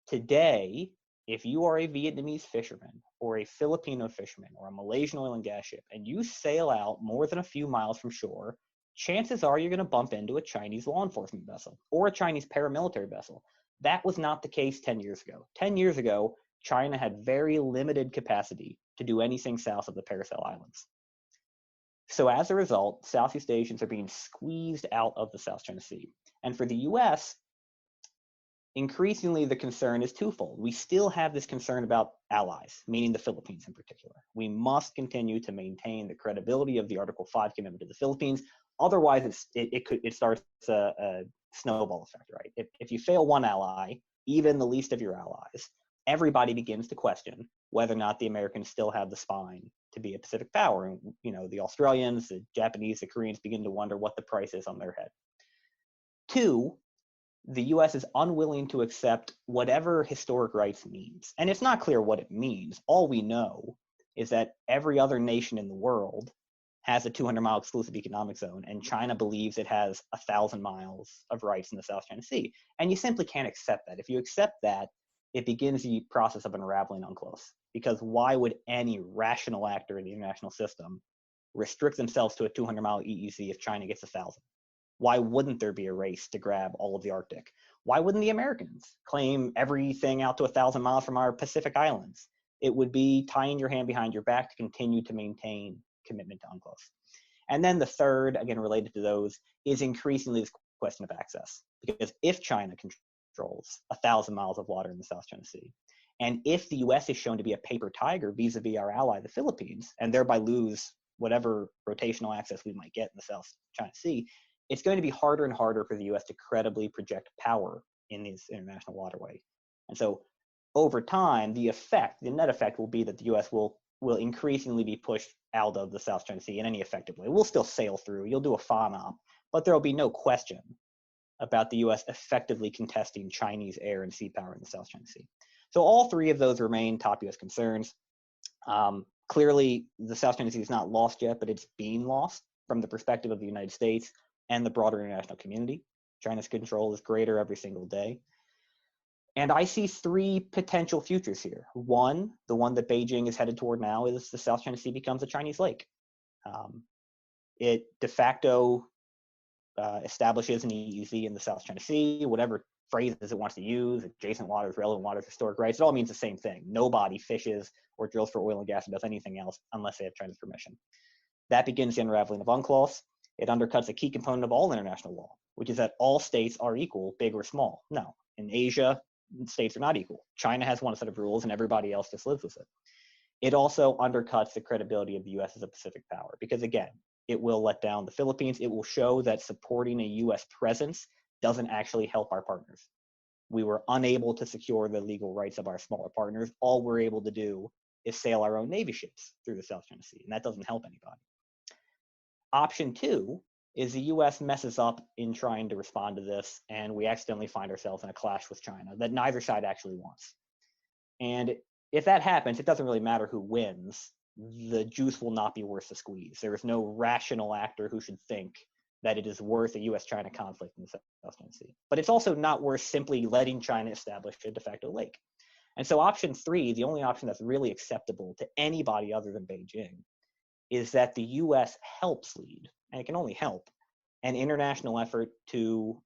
Today, if you are a Vietnamese fisherman or a Filipino fisherman or a Malaysian oil and gas ship and you sail out more than a few miles from shore, chances are you're going to bump into a Chinese law enforcement vessel or a Chinese paramilitary vessel. That was not the case 10 years ago. 10 years ago, China had very limited capacity to do anything south of the Paracel Islands. So as a result, Southeast Asians are being squeezed out of the South China Sea. And for the US, increasingly the concern is twofold. We still have this concern about allies, meaning the Philippines in particular. We must continue to maintain the credibility of the Article 5 commitment to the Philippines. Otherwise, it starts a snowball effect, right? If you fail one ally, even the least of your allies, everybody begins to question whether or not the Americans still have the spine to be a Pacific power. And, the Australians, the Japanese, the Koreans begin to wonder what the price is on their head. 2, the US is unwilling to accept whatever historic rights means. And it's not clear what it means. All we know is that every other nation in the world has a 200-mile exclusive economic zone, and China believes it has 1,000 miles of rights in the South China Sea. And you simply can't accept that. If you accept that, it begins the process of unraveling UNCLOS. Because why would any rational actor in the international system restrict themselves to a 200-mile EEZ if China gets 1,000? Why wouldn't there be a race to grab all of the Arctic? Why wouldn't the Americans claim everything out to 1,000 miles from our Pacific islands? It would be tying your hand behind your back to continue to maintain commitment to UNCLOS. And then the third, again related to those, is increasingly this question of access. Because if China controls 1,000 miles of water in the South China Sea, and if the US is shown to be a paper tiger vis-a-vis our ally, the Philippines, and thereby lose whatever rotational access we might get in the South China Sea, it's going to be harder and harder for the US to credibly project power in this international waterway. And so over time, the net effect will be that the US will increasingly be pushed out of the South China Sea in any effective way. We'll still sail through, you'll do a FONOP, but there will be no question about the US effectively contesting Chinese air and sea power in the South China Sea. So all 3 of those remain top US concerns. Clearly, the South China Sea is not lost yet, but it's being lost from the perspective of the United States and the broader international community. China's control is greater every single day. And I see 3 potential futures here. One, the one that Beijing is headed toward now, is the South China Sea becomes a Chinese lake. It de facto establishes an EEZ in the South China Sea, whatever phrases it wants to use, adjacent waters, relevant waters, historic rights, it all means the same thing. Nobody fishes or drills for oil and gas or does anything else unless they have China's permission. That begins the unraveling of UNCLOS. It undercuts a key component of all international law, which is that all states are equal, big or small. No, in Asia, states are not equal. China has one set of rules and everybody else just lives with it. It also undercuts the credibility of the US as a Pacific power because, again, it will let down the Philippines. It will show that supporting a US presence doesn't actually help our partners. We were unable to secure the legal rights of our smaller partners. All we're able to do is sail our own Navy ships through the South China Sea, and that doesn't help anybody. Option 2 is the US messes up in trying to respond to this, and we accidentally find ourselves in a clash with China that neither side actually wants. And if that happens, it doesn't really matter who wins. The juice will not be worth the squeeze. There is no rational actor who should think that it is worth a US-China conflict in the South China Sea. But it's also not worth simply letting China establish a de facto lake. And so option 3, the only option that's really acceptable to anybody other than Beijing, is that the US helps lead, and it can only help, an international effort to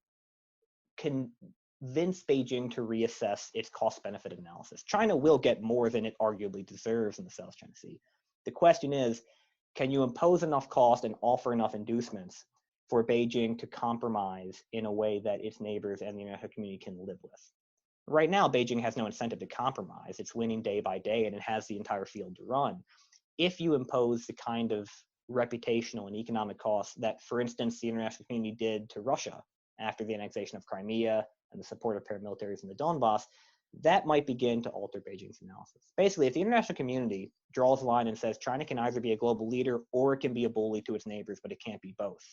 convince Beijing to reassess its cost-benefit analysis. China will get more than it arguably deserves in the South China Sea. The question is, can you impose enough cost and offer enough inducements for Beijing to compromise in a way that its neighbors and the international community can live with? Right now, Beijing has no incentive to compromise. It's winning day by day, and it has the entire field to run. If you impose the kind of reputational and economic costs that, for instance, the international community did to Russia after the annexation of Crimea and the support of paramilitaries in the Donbass, that might begin to alter Beijing's analysis. Basically, if the international community draws a line and says China can either be a global leader or it can be a bully to its neighbors, but it can't be both,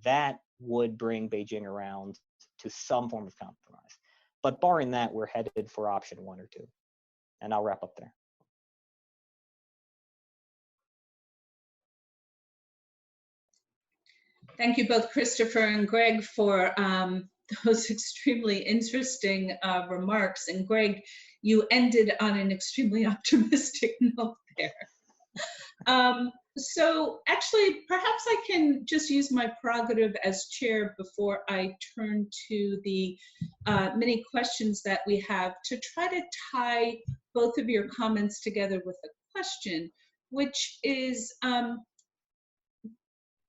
that would bring Beijing around to some form of compromise. But barring that, we're headed for option 1 or 2. And I'll wrap up there. Thank you both, Christopher and Greg, for those extremely interesting remarks. And Greg, you ended on an extremely optimistic note there. So actually, perhaps I can just use my prerogative as chair before I turn to the many questions that we have to try to tie both of your comments together with a question, which is,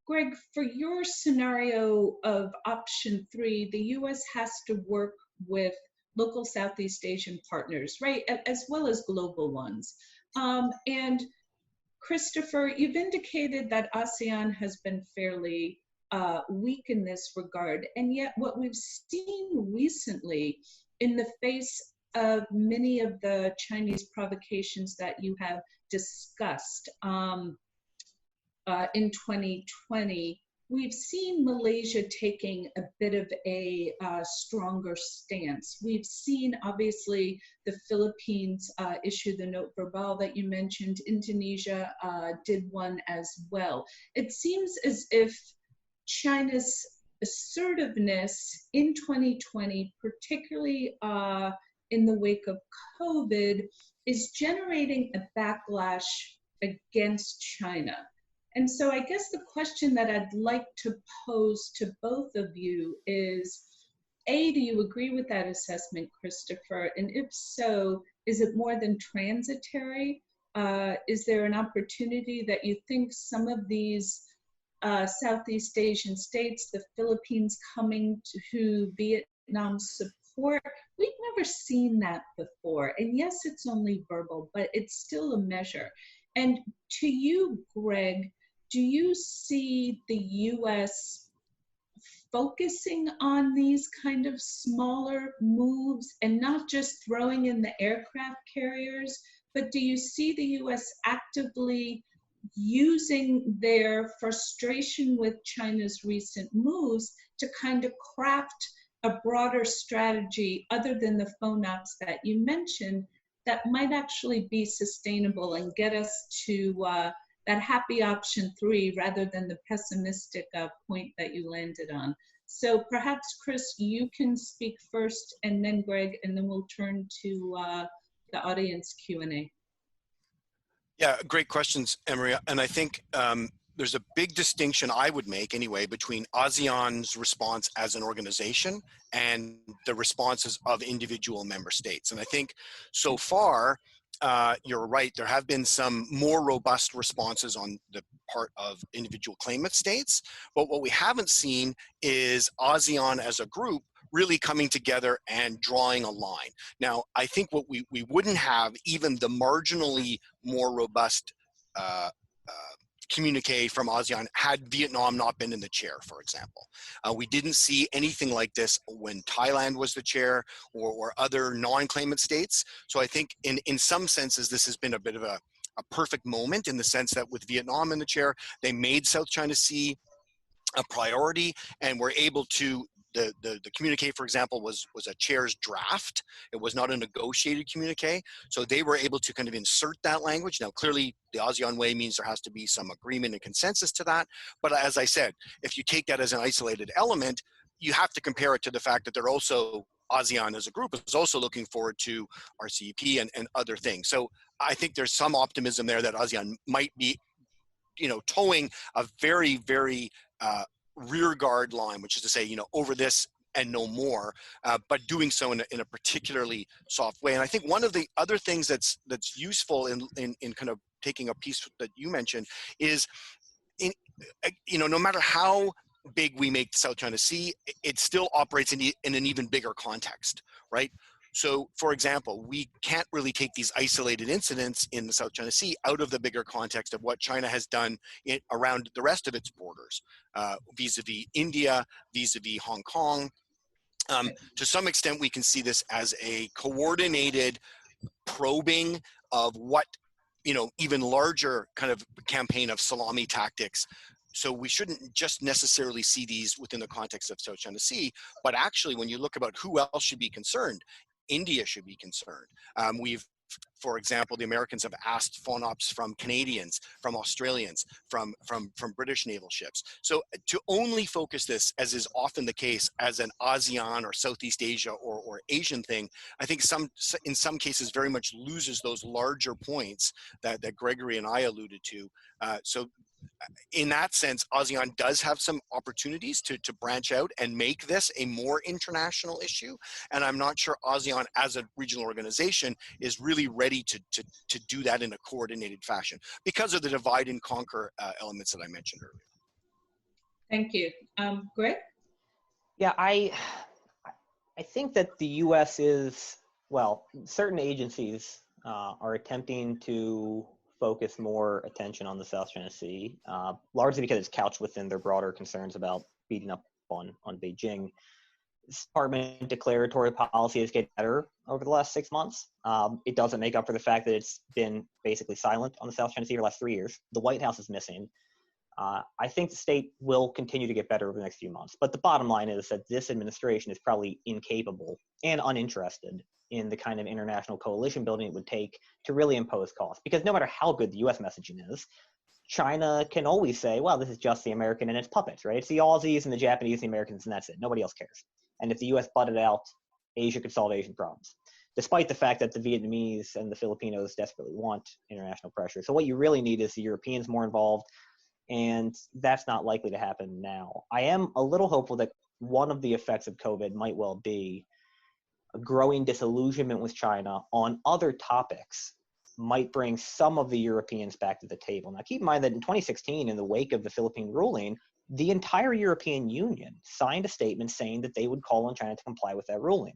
Greg, for your scenario of option 3, the US has to work with local Southeast Asian partners, right, as well as global ones. And Christopher, you've indicated that ASEAN has been fairly weak in this regard, and yet what we've seen recently in the face of many of the Chinese provocations that you have discussed in 2020, we've seen Malaysia taking a bit of a stronger stance. We've seen, obviously, the Philippines issue the note verbal that you mentioned. Indonesia did one as well. It seems as if China's assertiveness in 2020, particularly in the wake of COVID, is generating a backlash against China. And so I guess the question that I'd like to pose to both of you is, A, do you agree with that assessment, Christopher? And if so, is it more than transitory? Is there an opportunity that you think some of these Southeast Asian states, the Philippines coming to Vietnam's support, we've never seen that before. And yes, it's only verbal, but it's still a measure. And to you, Greg, do you see the US focusing on these kind of smaller moves and not just throwing in the aircraft carriers, but do you see the US actively using their frustration with China's recent moves to kind of craft a broader strategy other than the FONOPs that you mentioned that might actually be sustainable and get us to that happy option 3 rather than the pessimistic point that you landed on? So perhaps, Chris, you can speak first, and then Greg, and then we'll turn to the audience Q&A. Yeah, great questions, Emery. And I think there's a big distinction I would make anyway between ASEAN's response as an organization and the responses of individual member states. And I think so far, you're right, there have been some more robust responses on the part of individual claimant states, but what we haven't seen is ASEAN as a group really coming together and drawing a line. Now, I think what we wouldn't have even the marginally more robust communique from ASEAN had Vietnam not been in the chair, for example. We didn't see anything like this when Thailand was the chair or other non-claimant states. So I think in some senses, this has been a bit of a perfect moment in the sense that with Vietnam in the chair, they made South China Sea a priority and were able to the communique, for example, was a chair's draft. It was not a negotiated communique. So they were able to kind of insert that language. Now, clearly, the ASEAN way means there has to be some agreement and consensus to that. But as I said, if you take that as an isolated element, you have to compare it to the fact that they're also, ASEAN as a group is also looking forward to RCEP and other things. So I think there's some optimism there that ASEAN might be, towing a very, very rear guard line, which is to say, over this and no more, but doing so in a particularly soft way. And I think one of the other things that's useful in kind of taking a piece that you mentioned is, no matter how big we make the South China Sea, it still operates in an even bigger context, right? So, for example, we can't really take these isolated incidents in the South China Sea out of the bigger context of what China has done around the rest of its borders, vis-a-vis India, vis-a-vis Hong Kong. To some extent, we can see this as a coordinated probing of what, even larger kind of campaign of salami tactics. So we shouldn't just necessarily see these within the context of South China Sea, but actually when you look about who else should be concerned, India should be concerned. For example, the Americans have asked FONOPs from Canadians, from Australians, from British naval ships. So to only focus this, as is often the case, as an ASEAN or Southeast Asia or Asian thing, I think in some cases very much loses those larger points that Gregory and I alluded to. So in that sense, ASEAN does have some opportunities to branch out and make this a more international issue. And I'm not sure ASEAN as a regional organization is really ready to do that in a coordinated fashion because of the divide and conquer elements that I mentioned earlier. Thank you. Greg? Yeah, I think that the U.S. is, well, certain agencies are attempting to focus more attention on the South China Sea, largely because it's couched within their broader concerns about beating up on Beijing. Department declaratory policy is getting better over the last 6 months. It doesn't make up for the fact that it's been basically silent on the South China Sea for the last 3 years. The White House is missing. I think the state will continue to get better over the next few months. But the bottom line is that this administration is probably incapable and uninterested in the kind of international coalition building it would take to really impose costs. Because no matter how good the U.S. messaging is, China can always say, well, this is just the American and its puppets, right? It's the Aussies and the Japanese and the Americans, and that's it. Nobody else cares. And if the U.S. butted out, Asia could solve Asian problems, despite the fact that the Vietnamese and the Filipinos desperately want international pressure. So what you really need is the Europeans more involved, and that's not likely to happen now. I am a little hopeful that one of the effects of COVID might well be a growing disillusionment with China on other topics might bring some of the Europeans back to the table. Now, keep in mind that in 2016, in the wake of the Philippine ruling, the entire European Union signed a statement saying that they would call on China to comply with that ruling.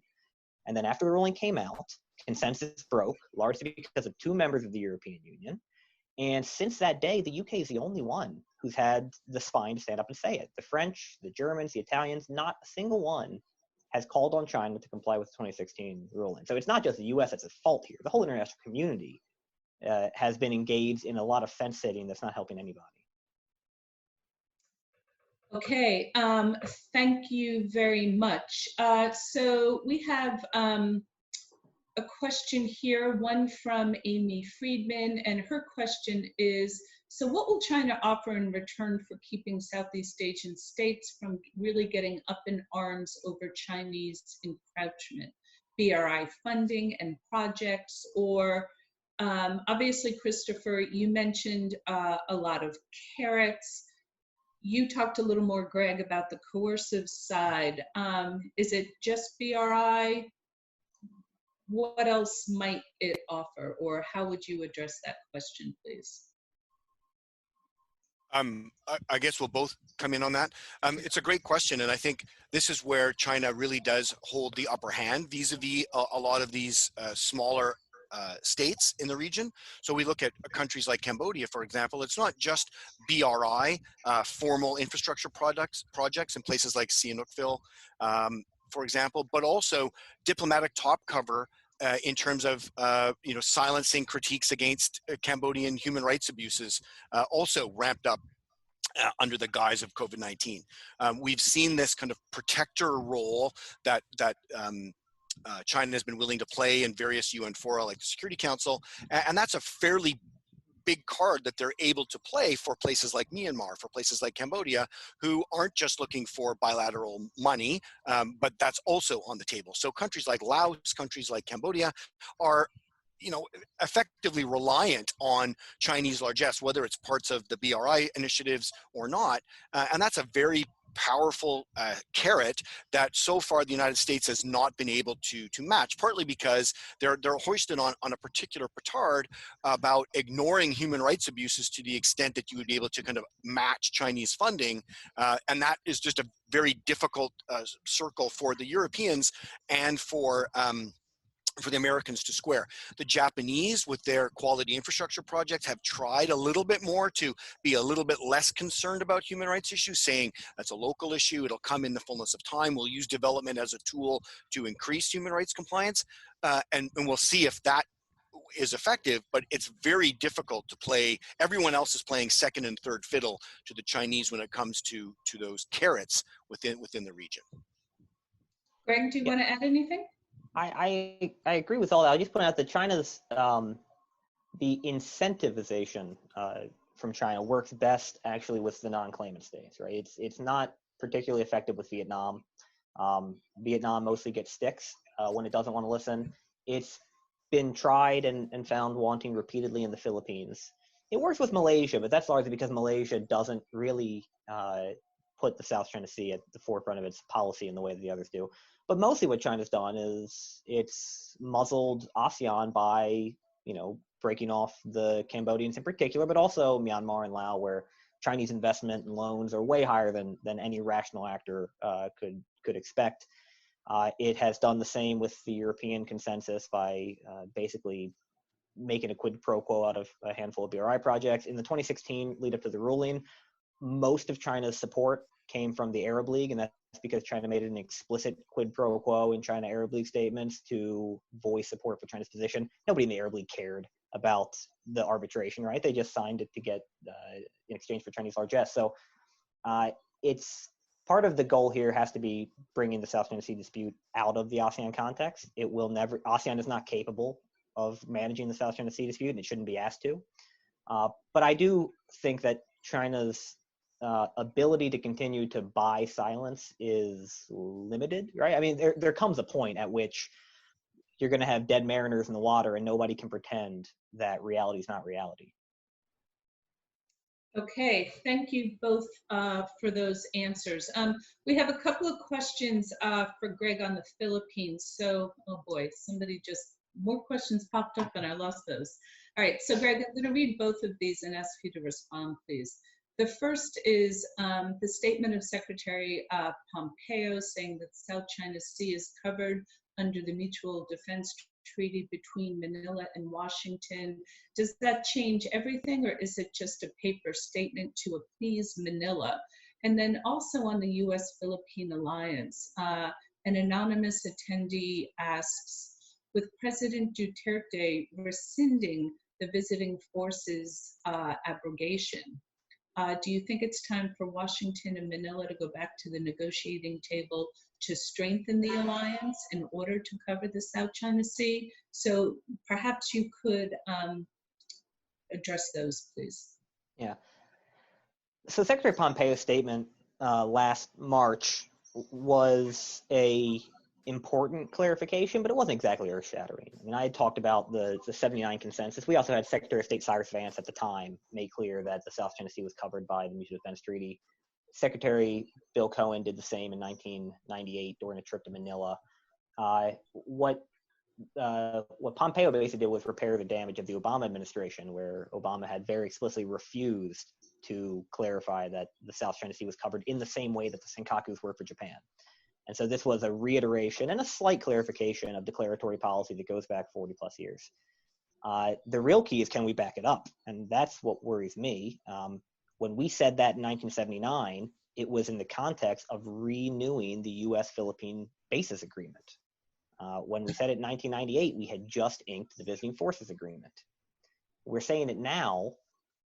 And then after the ruling came out, consensus broke, largely because of 2 members of the European Union. And since that day, the UK is the only one who's had the spine to stand up and say it. The French, the Germans, the Italians, not a single one has called on China to comply with the 2016 ruling. So it's not just the US that's at fault here. The whole international community has been engaged in a lot of fence sitting that's not helping anybody. Okay, thank you very much. So we have a question here, one from Amy Friedman, and her question is, so what will China offer in return for keeping Southeast Asian states from really getting up in arms over Chinese encroachment? BRI funding and projects, or obviously, Christopher, you mentioned a lot of carrots. You talked a little more, Greg, about the coercive side. Is it just BRI? What else might it offer, or how would you address that question, please? I guess we'll both come in on that. It's a great question, and I think this is where China really does hold the upper hand vis-a-vis a lot of these smaller states in the region. So we look at countries like Cambodia, for example. It's not just BRI, formal infrastructure projects in places like Sihanoukville, for example, but also diplomatic top cover in terms of silencing critiques against Cambodian human rights abuses, also ramped up under the guise of COVID-19. We've seen this kind of protector role that China has been willing to play in various UN fora like the Security Council, and that's a fairly big card that they're able to play for places like Myanmar, for places like Cambodia, who aren't just looking for bilateral money, but that's also on the table. So countries like Laos, countries like Cambodia are effectively reliant on Chinese largesse, whether it's parts of the BRI initiatives or not, and that's a very powerful carrot that so far the United States has not been able to match, partly because they're hoisted on a particular petard about ignoring human rights abuses to the extent that you would be able to kind of match Chinese funding, and that is just a very difficult circle for the Europeans and for the Americans to square. The Japanese, with their quality infrastructure projects, have tried a little bit more to be a little bit less concerned about human rights issues, saying that's a local issue, it'll come in the fullness of time, we'll use development as a tool to increase human rights compliance, and we'll see if that is effective, but it's very difficult to play. Everyone else is playing second and third fiddle to the Chinese when it comes to those carrots within the region. Greg, do you want to add anything? I agree with all that. I just point out that China's the incentivization from China works best actually with the non-claimant states, right? It's not particularly effective with Vietnam. Vietnam mostly gets sticks when it doesn't want to listen. It's been tried and found wanting repeatedly in the Philippines. It works with Malaysia, but that's largely because Malaysia doesn't really put the South China Sea at the forefront of its policy in the way that the others do. But mostly what China's done is it's muzzled ASEAN by, breaking off the Cambodians in particular, but also Myanmar and Laos, where Chinese investment and loans are way higher than any rational actor could expect. It has done the same with the European consensus by basically making a quid pro quo out of a handful of BRI projects. In the 2016 lead up to the ruling, most of China's support came from the Arab League, and that because China made an explicit quid pro quo in China Arab League statements to voice support for China's position. Nobody in the Arab League cared about the arbitration, right? They just signed it to get in exchange for Chinese largesse. So it's part of the goal here has to be bringing the South China Sea dispute out of the ASEAN context. It will never, ASEAN is not capable of managing the South China Sea dispute, and it shouldn't be asked to. But I do think that China's ability to continue to buy silence is limited, right? I mean, there comes a point at which you're going to have dead mariners in the water and nobody can pretend that reality is not reality. Okay, thank you both for those answers. We have a couple of questions for Greg on the Philippines. So, oh boy, more questions popped up and I lost those. All right, so Greg, I'm gonna read both of these and ask you to respond, please. The first is the statement of Secretary Pompeo saying that South China Sea is covered under the Mutual Defense Treaty between Manila and Washington. Does that change everything, or is it just a paper statement to appease Manila? And then also on the U.S.-Philippine alliance, an anonymous attendee asks, with President Duterte rescinding the visiting forces abrogation, do you think it's time for Washington and Manila to go back to the negotiating table to strengthen the alliance in order to cover the South China Sea? So perhaps you could address those, please. Yeah. So Secretary Pompeo's statement last March was a important clarification, but it wasn't exactly earth-shattering. I mean, I had talked about the 79 consensus. We also had Secretary of State Cyrus Vance at the time make clear that the South China Sea was covered by the Mutual Defense Treaty. Secretary Bill Cohen did the same in 1998 during a trip to Manila. What Pompeo basically did was repair the damage of the Obama administration, where Obama had very explicitly refused to clarify that the South China Sea was covered in the same way that the Senkakus were for Japan. And so this was a reiteration and a slight clarification of declaratory policy that goes back 40 plus years. The real key is, can we back it up? And that's what worries me. When we said that in 1979, it was in the context of renewing the U.S.-Philippine basis agreement. When we said it in 1998, we had just inked the visiting forces agreement. We're saying it now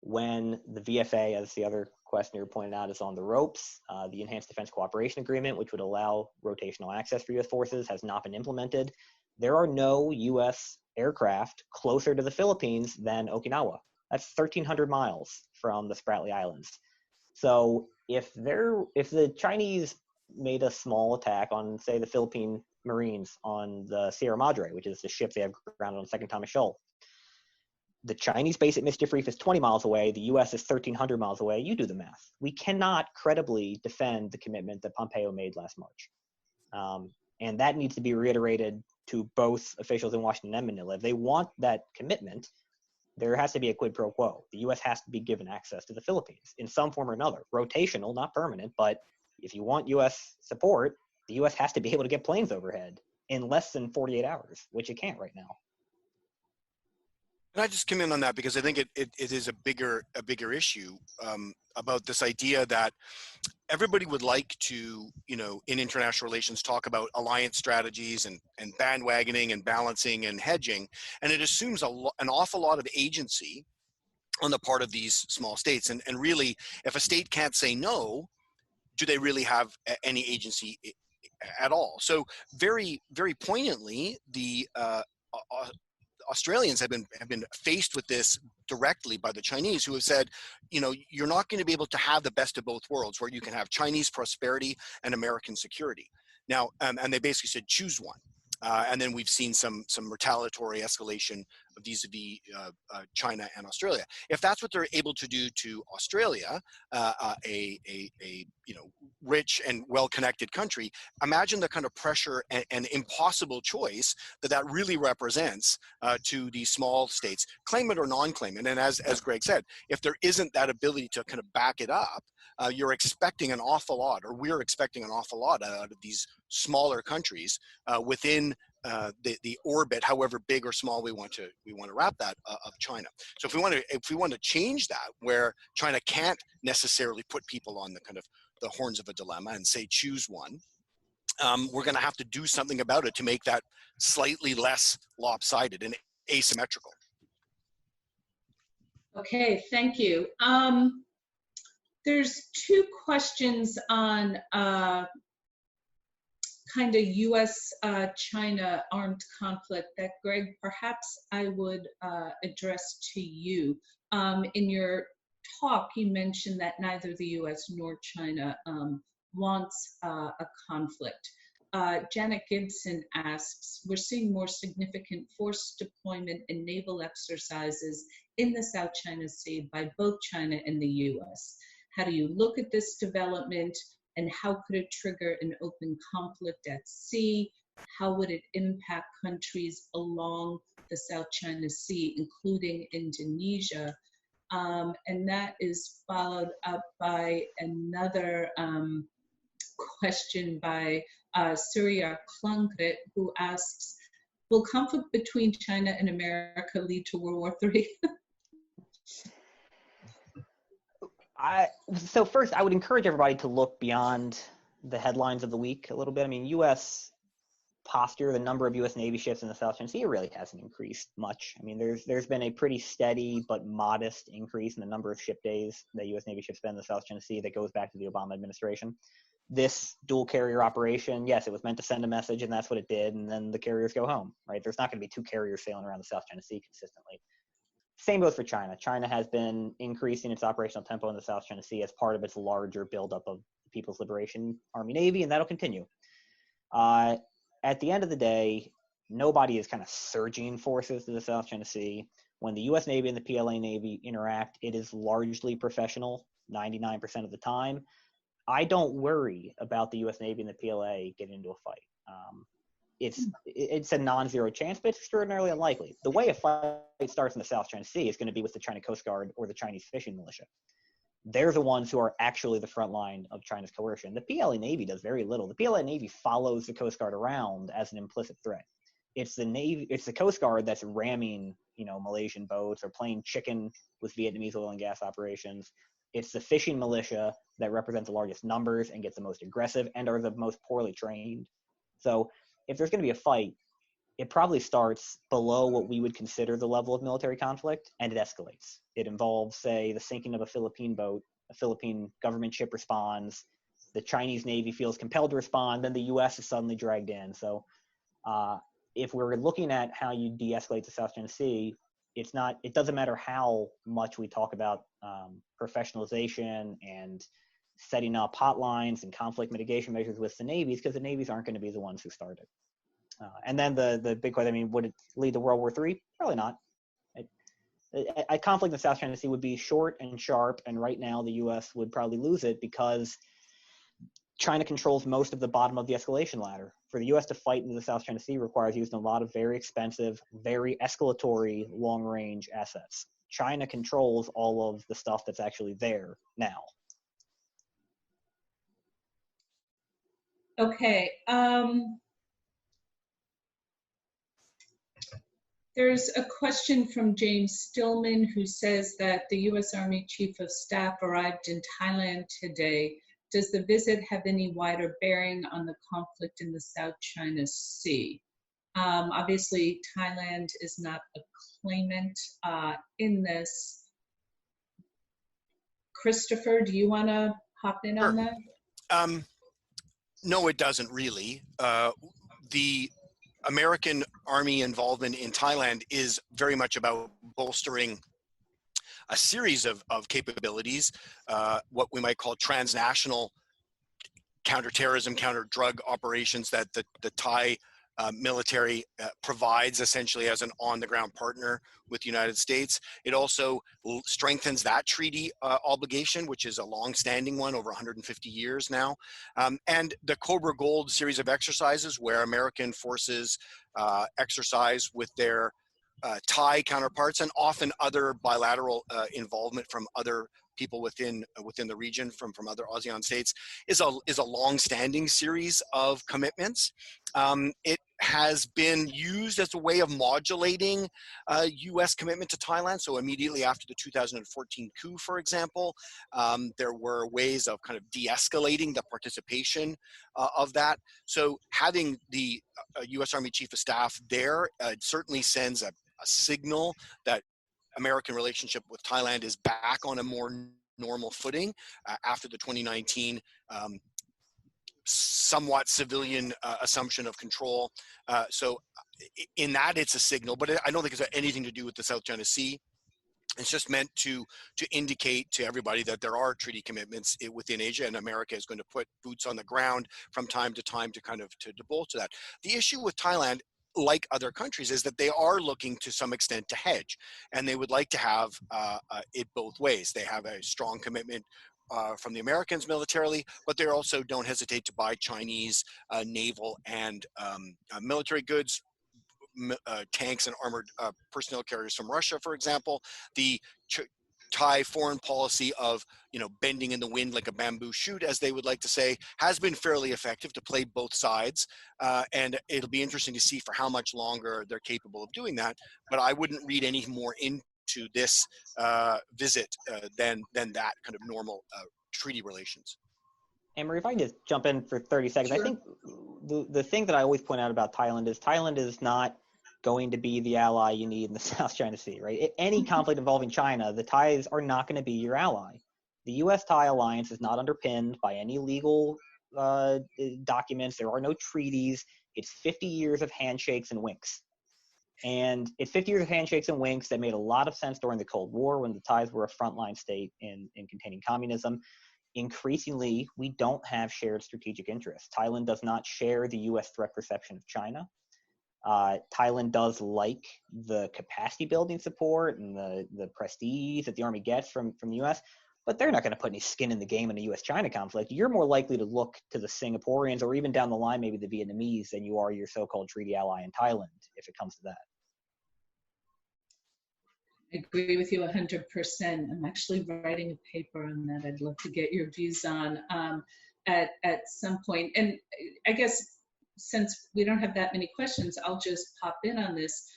when the VFA, as the other questioner pointed out, is on the ropes. The Enhanced Defense Cooperation Agreement, which would allow rotational access for U.S. forces, has not been implemented. There are no U.S. aircraft closer to the Philippines than Okinawa. That's 1,300 miles from the Spratly Islands. So if the Chinese made a small attack on, say, the Philippine Marines on the Sierra Madre, which is the ship they have grounded on Second Thomas Shoal, the Chinese base at Mischief Reef is 20 miles away. The U.S. is 1,300 miles away. You do the math. We cannot credibly defend the commitment that Pompeo made last March. And that needs to be reiterated to both officials in Washington and Manila. If they want that commitment, there has to be a quid pro quo. The U.S. has to be given access to the Philippines in some form or another. Rotational, not permanent, but if you want U.S. support, the U.S. has to be able to get planes overhead in less than 48 hours, which it can't right now. Can I just come in on that, because I think it is a bigger issue about this idea that everybody would like to, in international relations, talk about alliance strategies and bandwagoning and balancing and hedging, and it assumes an awful lot of agency on the part of these small states. And really, if a state can't say no, do they really have any agency at all? So very, very poignantly, the Australians have been faced with this directly by the Chinese, who have said, you're not going to be able to have the best of both worlds, where you can have Chinese prosperity and American security. Now, and they basically said, choose one. And then we've seen some retaliatory escalation vis-a-vis China and Australia. If that's what they're able to do to Australia, a rich and well-connected country, imagine the kind of pressure and impossible choice that really represents to these small states, claim it or non-claim it. And as Greg said, if there isn't that ability to kind of back it up, you're expecting an awful lot, or we're expecting an awful lot out of these smaller countries within the orbit, however big or small we want to wrap that of China. So if we want to change that, where China can't necessarily put people on the kind of the horns of a dilemma and say, choose one, we're going to have to do something about it to make that slightly less lopsided and asymmetrical. Okay, thank you. There's two questions on kind of US-China armed conflict that, Greg, perhaps I would address to you. In your talk, you mentioned that neither the US nor China wants a conflict. Janet Gibson asks, we're seeing more significant force deployment and naval exercises in the South China Sea by both China and the US. How do you look at this development, and how could it trigger an open conflict at sea? How would it impact countries along the South China Sea, including Indonesia? And that is followed up by another question by Surya Klunkrit, who asks, will conflict between China and America lead to World War III? So first, I would encourage everybody to look beyond the headlines of the week a little bit. I mean, U.S. posture, the number of U.S. Navy ships in the South China Sea really hasn't increased much. I mean, there's been a pretty steady but modest increase in the number of ship days that U.S. Navy ships spend in the South China Sea that goes back to the Obama administration. This dual carrier operation, yes, it was meant to send a message, and that's what it did, and then the carriers go home, right? There's not going to be two carriers sailing around the South China Sea consistently. Same goes for China. China has been increasing its operational tempo in the South China Sea as part of its larger buildup of the People's Liberation Army Navy, and that'll continue. At the end of the day, nobody is kind of surging forces to the South China Sea. When the U.S. Navy and the PLA Navy interact, it is largely professional, 99% of the time. I don't worry about the U.S. Navy and the PLA getting into a fight. It's a non-zero chance, but it's extraordinarily unlikely. The way a fight starts in the South China Sea is going to be with the China Coast Guard or the Chinese fishing militia. They're the ones who are actually the front line of China's coercion. The PLA Navy does very little. The PLA Navy follows the Coast Guard around as an implicit threat. It's the Navy, it's the Coast Guard that's ramming, Malaysian boats or playing chicken with Vietnamese oil and gas operations. It's the fishing militia that represents the largest numbers and gets the most aggressive and are the most poorly trained. So if there's going to be a fight, it probably starts below what we would consider the level of military conflict, and it escalates. It involves, say, the sinking of a Philippine boat, a Philippine government ship responds, the Chinese Navy feels compelled to respond, then the U.S. is suddenly dragged in. So if we're looking at how you de-escalate the South China Sea, it doesn't matter how much we talk about professionalization and setting up hotlines and conflict mitigation measures with the navies, because the navies aren't going to be the ones who started. And then the big question, I mean, would it lead to World War III? Probably not. A conflict in the South China Sea would be short and sharp, and right now the U.S. would probably lose it because China controls most of the bottom of the escalation ladder. For the U.S. to fight in the South China Sea requires using a lot of very expensive, very escalatory long-range assets. China controls all of the stuff that's actually there now. Okay. There's a question from James Stillman, who says that the U.S. Army Chief of Staff arrived in Thailand today. Does the visit have any wider bearing on the conflict in the South China Sea? Obviously, Thailand is not a claimant in this. Christopher, do you want to hop in on that? No, it doesn't really. The American Army involvement in Thailand is very much about bolstering a series of capabilities, what we might call transnational counterterrorism, counter-drug operations that the Thai military provides essentially as an on-the-ground partner with the United States. It also strengthens that treaty obligation, which is a long-standing one over 150 years now. And the Cobra Gold series of exercises where American forces exercise with their Thai counterparts and often other bilateral involvement from other people within the region from other ASEAN states is a long-standing series of commitments. It has been used as a way of modulating U.S. commitment to Thailand. So immediately after the 2014 coup, for example, there were ways of kind of de-escalating the participation of that. So having the U.S. Army Chief of Staff there certainly sends a signal that American relationship with Thailand is back on a more normal footing after the 2019 somewhat civilian assumption of control. So in that, it's a signal, but I don't think it's anything to do with the South China Sea. It's just meant to indicate to everybody that there are treaty commitments within Asia, and America is going to put boots on the ground from time to time to kind of to bolster that. The issue with Thailand, like other countries, is that they are looking to some extent to hedge, and they would like to have it both ways. They have a strong commitment from the Americans militarily, but they also don't hesitate to buy Chinese naval and military goods, tanks and armored personnel carriers from Russia, for example. The Thai foreign policy of, bending in the wind like a bamboo shoot, as they would like to say, has been fairly effective to play both sides. And it'll be interesting to see for how much longer they're capable of doing that. But I wouldn't read any more into this visit than that kind of normal treaty relations. Anne-Marie, if I can just jump in for 30 seconds. Sure. I think the thing that I always point out about Thailand is not going to be the ally you need in the South China Sea, right? Any conflict involving China, the Thais are not going to be your ally. The U.S.-Thai alliance is not underpinned by any legal documents. There are no treaties. It's 50 years of handshakes and winks. And it's 50 years of handshakes and winks that made a lot of sense during the Cold War when the Thais were a frontline state in containing communism. Increasingly, we don't have shared strategic interests. Thailand does not share the U.S. threat perception of China. Thailand does like the capacity building support and the prestige that the Army gets from the U.S., but they're not going to put any skin in the game in a U.S.-China conflict. You're more likely to look to the Singaporeans or even down the line maybe the Vietnamese than you are your so-called treaty ally in Thailand, if it comes to that. I agree with you 100%. I'm actually writing a paper on that. I'd love to get your views on at some point. And I guess since we don't have that many questions, I'll just pop in on this.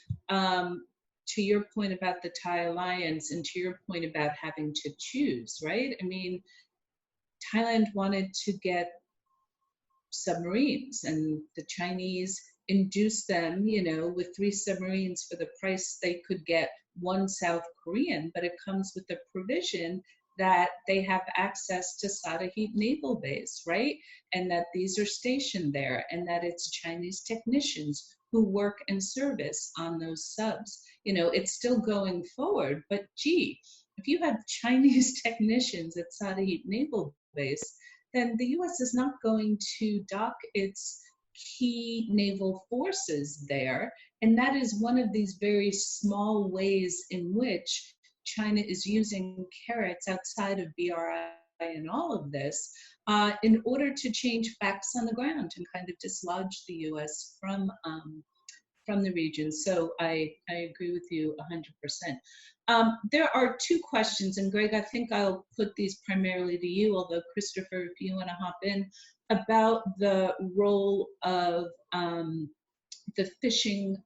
To your point about the Thai alliance and to your point about having to choose, right? I mean, Thailand wanted to get submarines and the Chinese induced them, with 3 submarines for the price they could get 1 South Korean, but it comes with the provision that they have access to Sadahit Naval Base, right? And that these are stationed there and that it's Chinese technicians who work and service on those subs. It's still going forward, but gee, if you have Chinese technicians at Sadahit Naval Base, then the US is not going to dock its key naval forces there. And that is one of these very small ways in which China is using carrots outside of BRI and all of this in order to change facts on the ground and kind of dislodge the US from the region. So I agree with you 100%. There are 2 questions, and Greg, I think I'll put these primarily to you, although Christopher, if you want to hop in, about the role of the fishing,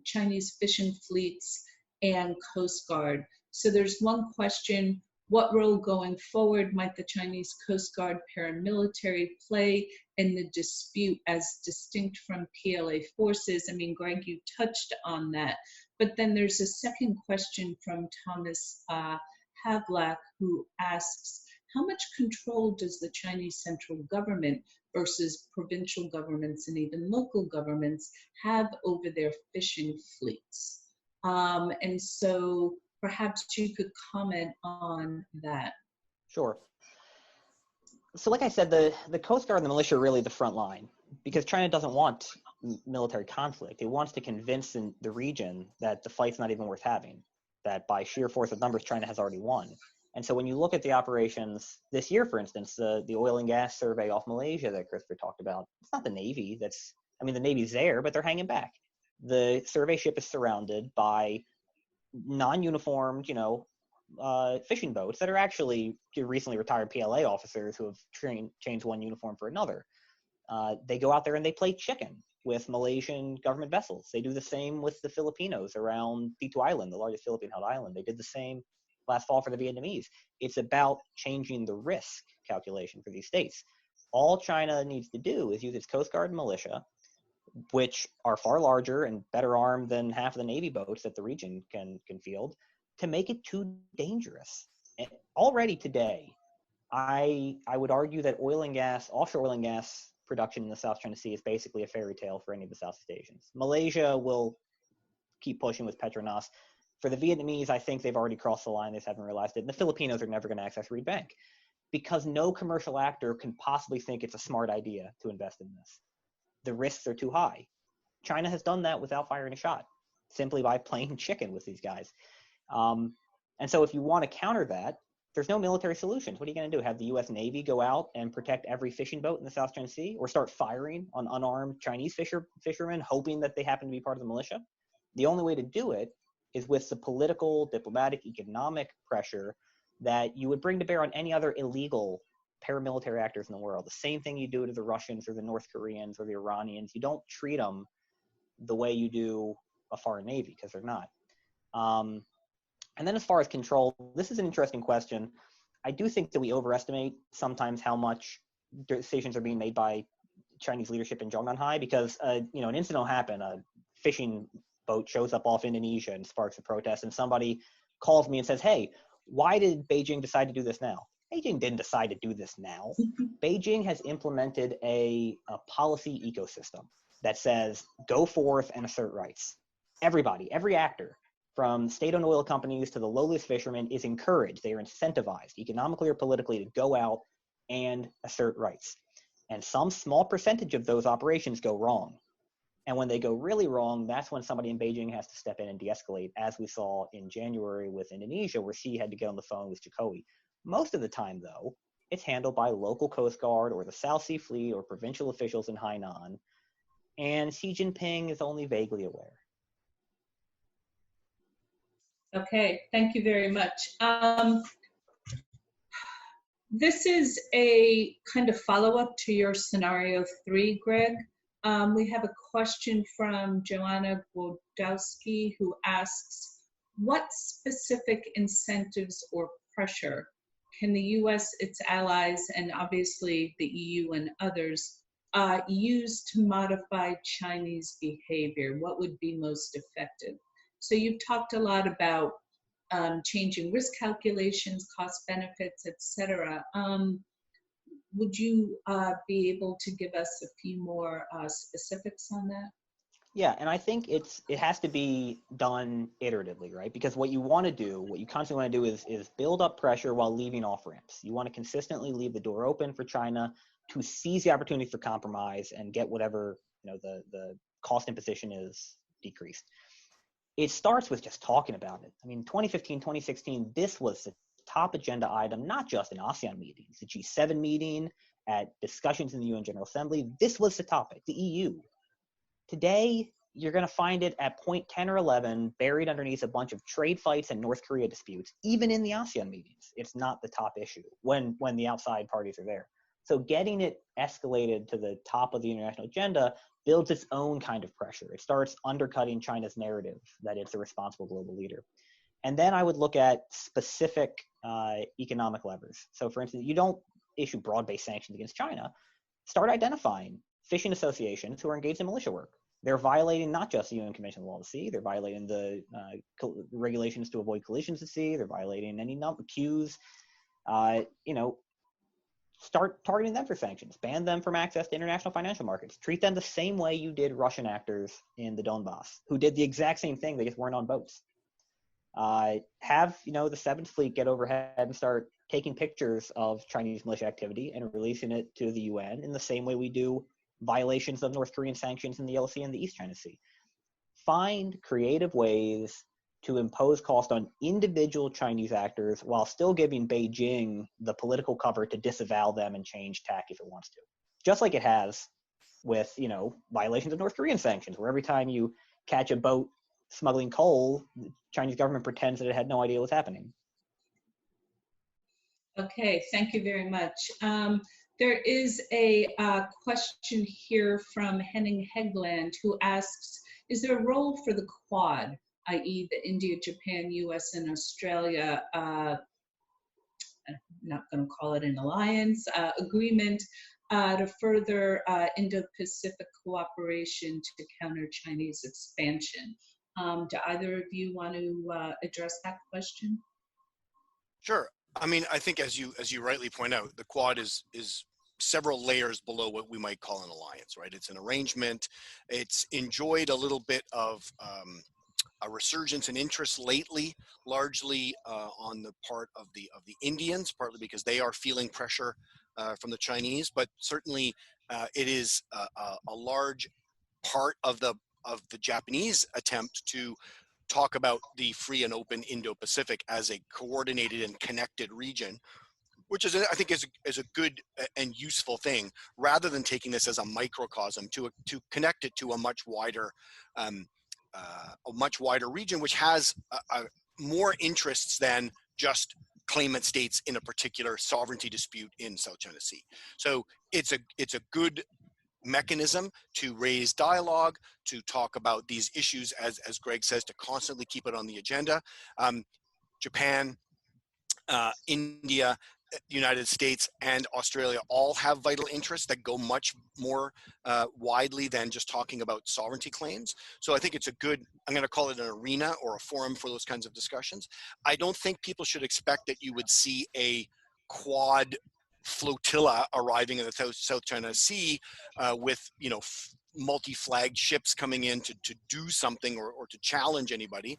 Chinese fishing fleets and Coast Guard. So there's one question: what role going forward might the Chinese Coast Guard paramilitary play in the dispute as distinct from PLA forces? I mean, Greg, you touched on that. But then there's a second question from Thomas Havlack, who asks, how much control does the Chinese central government versus provincial governments and even local governments have over their fishing fleets? And so perhaps you could comment on that. Sure. So like I said, the Coast Guard and the militia are really the front line because China doesn't want military conflict. It wants to convince the region that the fight's not even worth having, that by sheer force of numbers, China has already won. And so when you look at the operations this year, for instance, the oil and gas survey off Malaysia that Christopher talked about, it's not the Navy the Navy's there, but they're hanging back. The survey ship is surrounded by non-uniformed, fishing boats that are actually recently retired PLA officers who have changed one uniform for another. They go out there and they play chicken with Malaysian government vessels. They do the same with the Filipinos around Pitu Island, the largest Philippine-held island. They did the same last fall for the Vietnamese. It's about changing the risk calculation for these states. All China needs to do is use its Coast Guard and militia, which are far larger and better armed than half of the Navy boats that the region can field, to make it too dangerous. And already today, I would argue that offshore oil and gas production in the South China Sea is basically a fairy tale for any of the Southeast Asians. Malaysia will keep pushing with Petronas. For the Vietnamese, I think they've already crossed the line. They just haven't realized it. And the Filipinos are never going to access Reed Bank because no commercial actor can possibly think it's a smart idea to invest in this. The risks are too high. China has done that without firing a shot, simply by playing chicken with these guys. And so if you want to counter that, there's no military solutions. What are you going to do? Have the U.S. Navy go out and protect every fishing boat in the South China Sea, or start firing on unarmed Chinese fishermen, hoping that they happen to be part of the militia? The only way to do it is with the political, diplomatic, economic pressure that you would bring to bear on any other illegal paramilitary actors in the world. The same thing you do to the Russians or the North Koreans or the Iranians. You don't treat them the way you do a foreign navy, because they're not. And then as far as control, this is an interesting question. I do think that we overestimate sometimes how much decisions are being made by Chinese leadership in Zhongnanhai, because an incident will happen. A fishing boat shows up off Indonesia and sparks a protest, and somebody calls me and says, "Hey, why did Beijing decide to do this now?" Beijing didn't decide to do this now. Beijing has implemented a policy ecosystem that says go forth and assert rights. Everybody, every actor, from state-owned oil companies to the lowliest fishermen, is encouraged. They are incentivized economically or politically to go out and assert rights. And some small percentage of those operations go wrong. And when they go really wrong, that's when somebody in Beijing has to step in and de-escalate, as we saw in January with Indonesia, where Xi had to get on the phone with Jokowi. Most of the time, though, it's handled by local Coast Guard or the South Sea Fleet or provincial officials in Hainan. And Xi Jinping is only vaguely aware. Okay, thank you very much. This is a kind of follow-up to your scenario 3, Greg. We have a question from Joanna Gwodowski, who asks, what specific incentives or pressure can the U.S., its allies, and obviously the EU and others use to modify Chinese behavior? What would be most effective? So you've talked a lot about changing risk calculations, cost benefits, etc. Would you be able to give us a few more specifics on that? Yeah, and I think it has to be done iteratively, right? Because what you want to do, what you constantly want to do is build up pressure while leaving off ramps. You want to consistently leave the door open for China to seize the opportunity for compromise and get whatever the cost imposition is decreased. It starts with just talking about it. I mean, 2015, 2016, this was the top agenda item, not just in ASEAN meetings, the G7 meeting, at discussions in the UN General Assembly. This was the topic, the EU. Today, you're going to find it at point 10 or 11, buried underneath a bunch of trade fights and North Korea disputes. Even in the ASEAN meetings, it's not the top issue when the outside parties are there. So getting it escalated to the top of the international agenda builds its own kind of pressure. It starts undercutting China's narrative that it's a responsible global leader. And then I would look at specific economic levers. So for instance, you don't issue broad-based sanctions against China. Start identifying fishing associations who are engaged in militia work. They're violating not just the UN Convention on the Law of the Sea, they're violating the regulations to avoid collisions at sea, they're violating any number of cues. Start targeting them for sanctions, ban them from access to international financial markets, treat them the same way you did Russian actors in the Donbass, who did the exact same thing, they just weren't on boats. Have the Seventh Fleet get overhead and start taking pictures of Chinese militia activity and releasing it to the UN in the same way we do violations of North Korean sanctions in the Yellow Sea and the East China Sea. Find creative ways to impose cost on individual Chinese actors while still giving Beijing the political cover to disavow them and change tack if it wants to. Just like it has with, violations of North Korean sanctions, where every time you catch a boat smuggling coal, the Chinese government pretends that it had no idea what's happening. Okay, thank you very much. There is a question here from Henning Hegland, who asks, is there a role for the Quad, i.e. the India, Japan, US, and Australia, I'm not going to call it an alliance, agreement to further Indo-Pacific cooperation to counter Chinese expansion? Do either of you want to address that question? Sure. I mean, I think as you rightly point out, the Quad is several layers below what we might call an alliance, right? It's an arrangement. It's enjoyed a little bit of a resurgence in interest lately, largely on the part of the Indians, partly because they are feeling pressure from the Chinese, but certainly it is a large part of the Japanese attempt to talk about the free and open Indo-Pacific as a coordinated and connected region, which is, I think, is a good and useful thing, rather than taking this as a microcosm to connect it to a much wider region, which has more interests than just claimant states in a particular sovereignty dispute in South China Sea. So it's a good mechanism to raise dialogue, to talk about these issues, as Greg says, to constantly keep it on the agenda. Japan, India, the United States, and Australia all have vital interests that go much more widely than just talking about sovereignty claims. So I think it's a good, I'm going to call it an arena or a forum for those kinds of discussions. I don't think people should expect that you would see a Quad flotilla arriving in the South China Sea with, you know, multi-flagged ships coming in to do something or to challenge anybody.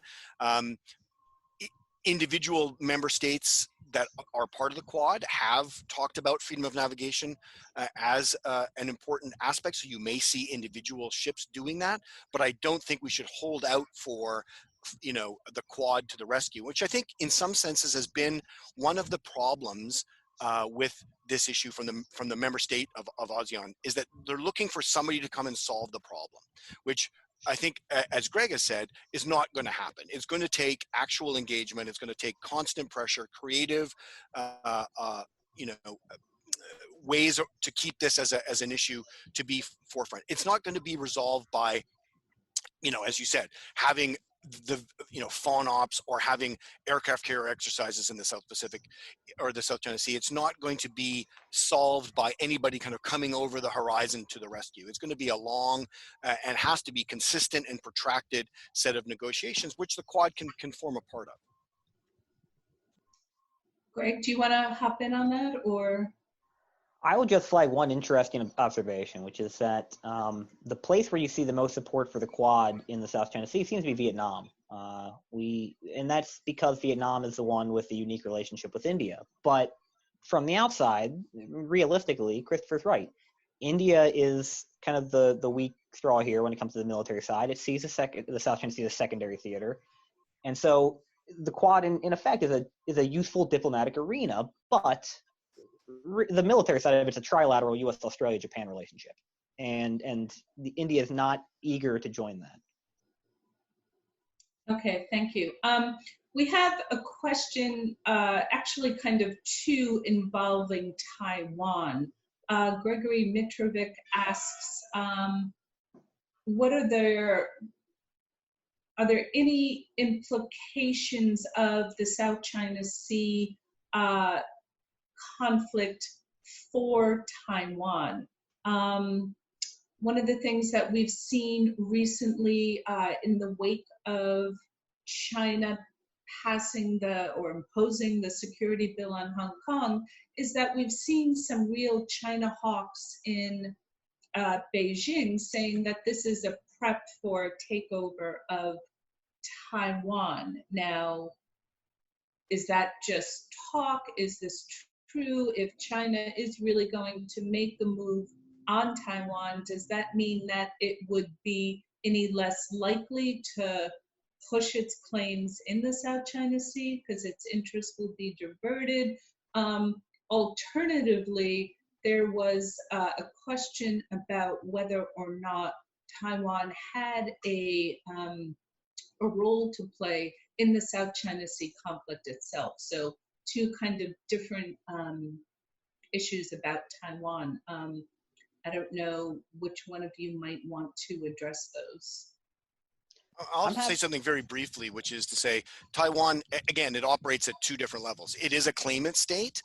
Individual member states that are part of the Quad have talked about freedom of navigation as an important aspect. So you may see individual ships doing that, but I don't think we should hold out for, you know, the Quad to the rescue, which I think in some senses has been one of the problems with this issue from the member state of ASEAN, is that they're looking for somebody to come and solve the problem, which I think, as Greg has said, is not going to happen. It's going to take actual engagement. It's going to take constant pressure, creative, you know, ways to keep this as an issue to be forefront. It's not going to be resolved by, you know, as you said, having the, you know, fawn ops or having aircraft carrier exercises in the South Pacific or the South China Sea. It's not going to be solved by anybody kind of coming over the horizon to the rescue. It's going to be a long and has to be consistent and protracted set of negotiations, which the Quad can form a part of. Greg, do you want to hop in on that, or? I will just flag one interesting observation, which is that the place where you see the most support for the Quad in the South China Sea seems to be Vietnam. And that's because Vietnam is the one with the unique relationship with India. But from the outside, realistically, Christopher's right. India is kind of the weak straw here when it comes to the military side. It sees the South China Sea as a secondary theater. And so the Quad, in effect, is a useful diplomatic arena, but the military side of it's a trilateral U.S., Australia, Japan relationship, and India is not eager to join that. Okay, thank you. We have a question, actually kind of two, involving Taiwan. Gregory Mitrovic asks, are there any implications of the South China Sea conflict for Taiwan? One of the things that we've seen recently in the wake of China passing or imposing the security bill on Hong Kong is that we've seen some real China hawks in Beijing saying that this is a prep for a takeover of Taiwan. Now, is that just talk? Is this true? If China is really going to make the move on Taiwan, does that mean that it would be any less likely to push its claims in the South China Sea because its interests will be diverted? Alternatively, there was a question about whether or not Taiwan had a role to play in the South China Sea conflict itself. So two kind of different issues about Taiwan. I don't know which one of you might want to address those. I'll say something very briefly, which is to say Taiwan, again, it operates at two different levels. It is a claimant state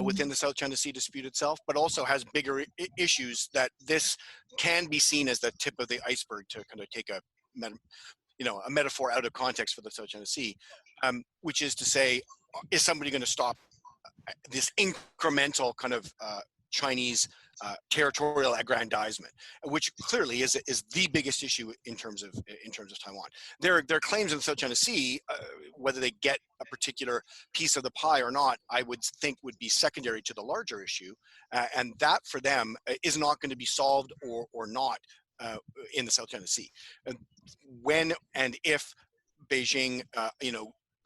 within the South China Sea dispute itself, but also has bigger issues that this can be seen as the tip of the iceberg, to kind of take a metaphor out of context for the South China Sea, which is to say, is somebody going to stop this incremental kind of Chinese territorial aggrandizement, which clearly is the biggest issue in terms of Taiwan. Their claims in the South China Sea, whether they get a particular piece of the pie or not, I would think would be secondary to the larger issue, and that for them is not going to be solved or not in the South China Sea. When and if Beijing,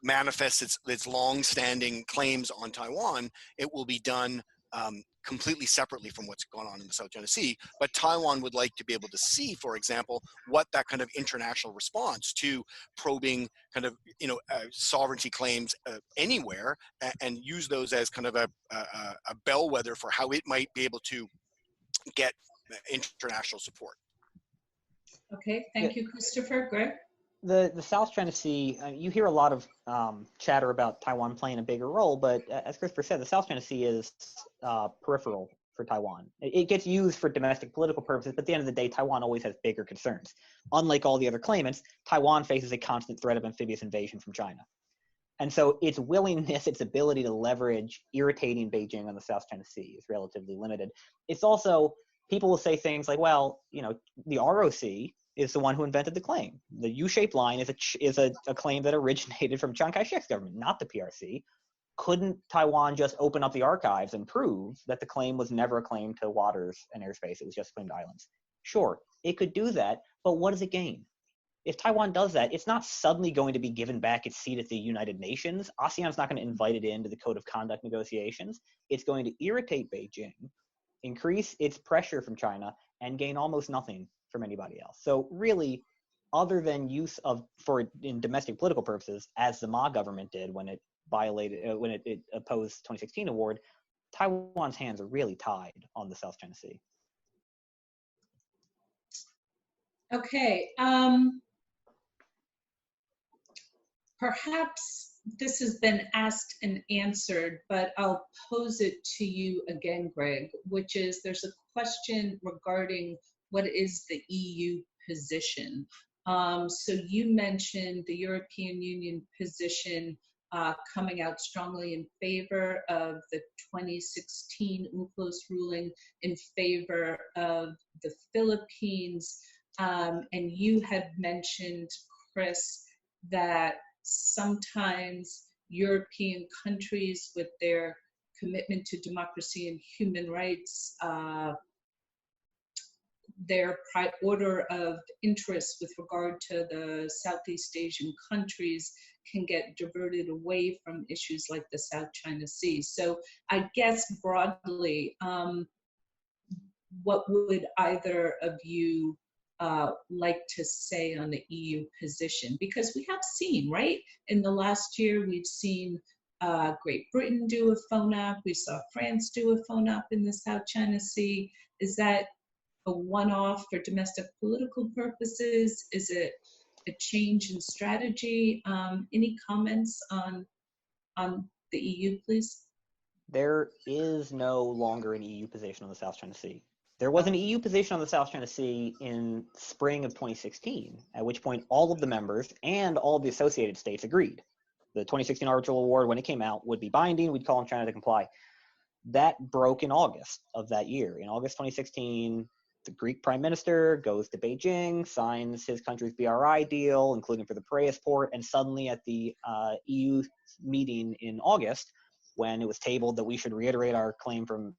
manifests its long-standing claims on Taiwan, it will be done completely separately from what's going on in the South China Sea. But Taiwan would like to be able to see, for example, what that kind of international response to probing kind of sovereignty claims anywhere, and use those as kind of a bellwether for how it might be able to get international support. Okay, thank you, Christopher. Greg? The South China Sea, you hear a lot of chatter about Taiwan playing a bigger role, but as Christopher said, the South China Sea is peripheral for Taiwan. It gets used for domestic political purposes, but at the end of the day, Taiwan always has bigger concerns. Unlike all the other claimants, Taiwan faces a constant threat of amphibious invasion from China. And so its willingness, its ability to leverage irritating Beijing on the South China Sea is relatively limited. It's also, people will say things like, well, the ROC is the one who invented the claim. The U-shaped line is a claim that originated from Chiang Kai-shek's government, not the PRC. Couldn't Taiwan just open up the archives and prove that the claim was never a claim to waters and airspace? It was just a claim to islands. Sure, it could do that, but what does it gain? If Taiwan does that, it's not suddenly going to be given back its seat at the United Nations. ASEAN's not going to invite it into the Code of Conduct negotiations. It's going to irritate Beijing, increase its pressure from China, and gain almost nothing from anybody else. So really, other than use in domestic political purposes, as the Ma government did when it opposed 2016 award, Taiwan's hands are really tied on the South China Sea. Okay, perhaps this has been asked and answered, but I'll pose it to you again, Greg, which is, there's a question regarding what is the EU position. So you mentioned the European Union position coming out strongly in favor of the 2016 UNCLOS ruling, in favor of the Philippines. And you had mentioned, Chris, that sometimes European countries, with their commitment to democracy and human rights, their order of interest with regard to the Southeast Asian countries can get diverted away from issues like the South China Sea. So I guess broadly, what would either of you like to say on the EU position? Because we have seen, right, in the last year, we've seen Great Britain do a phone-up, we saw France do a phone-up in the South China Sea. Is that a one-off for domestic political purposes? Is it a change in strategy? Any comments on the EU, please? There is no longer an EU position on the South China Sea. There was an EU position on the South China Sea in spring of 2016, at which point all of the members and all of the associated states agreed. The 2016 arbitral award, when it came out, would be binding. We'd call on China to comply. That broke in August of that year. In August 2016, the Greek prime minister goes to Beijing, signs his country's BRI deal, including for the Piraeus port, and suddenly at the EU meeting in August, when it was tabled that we should reiterate our claim from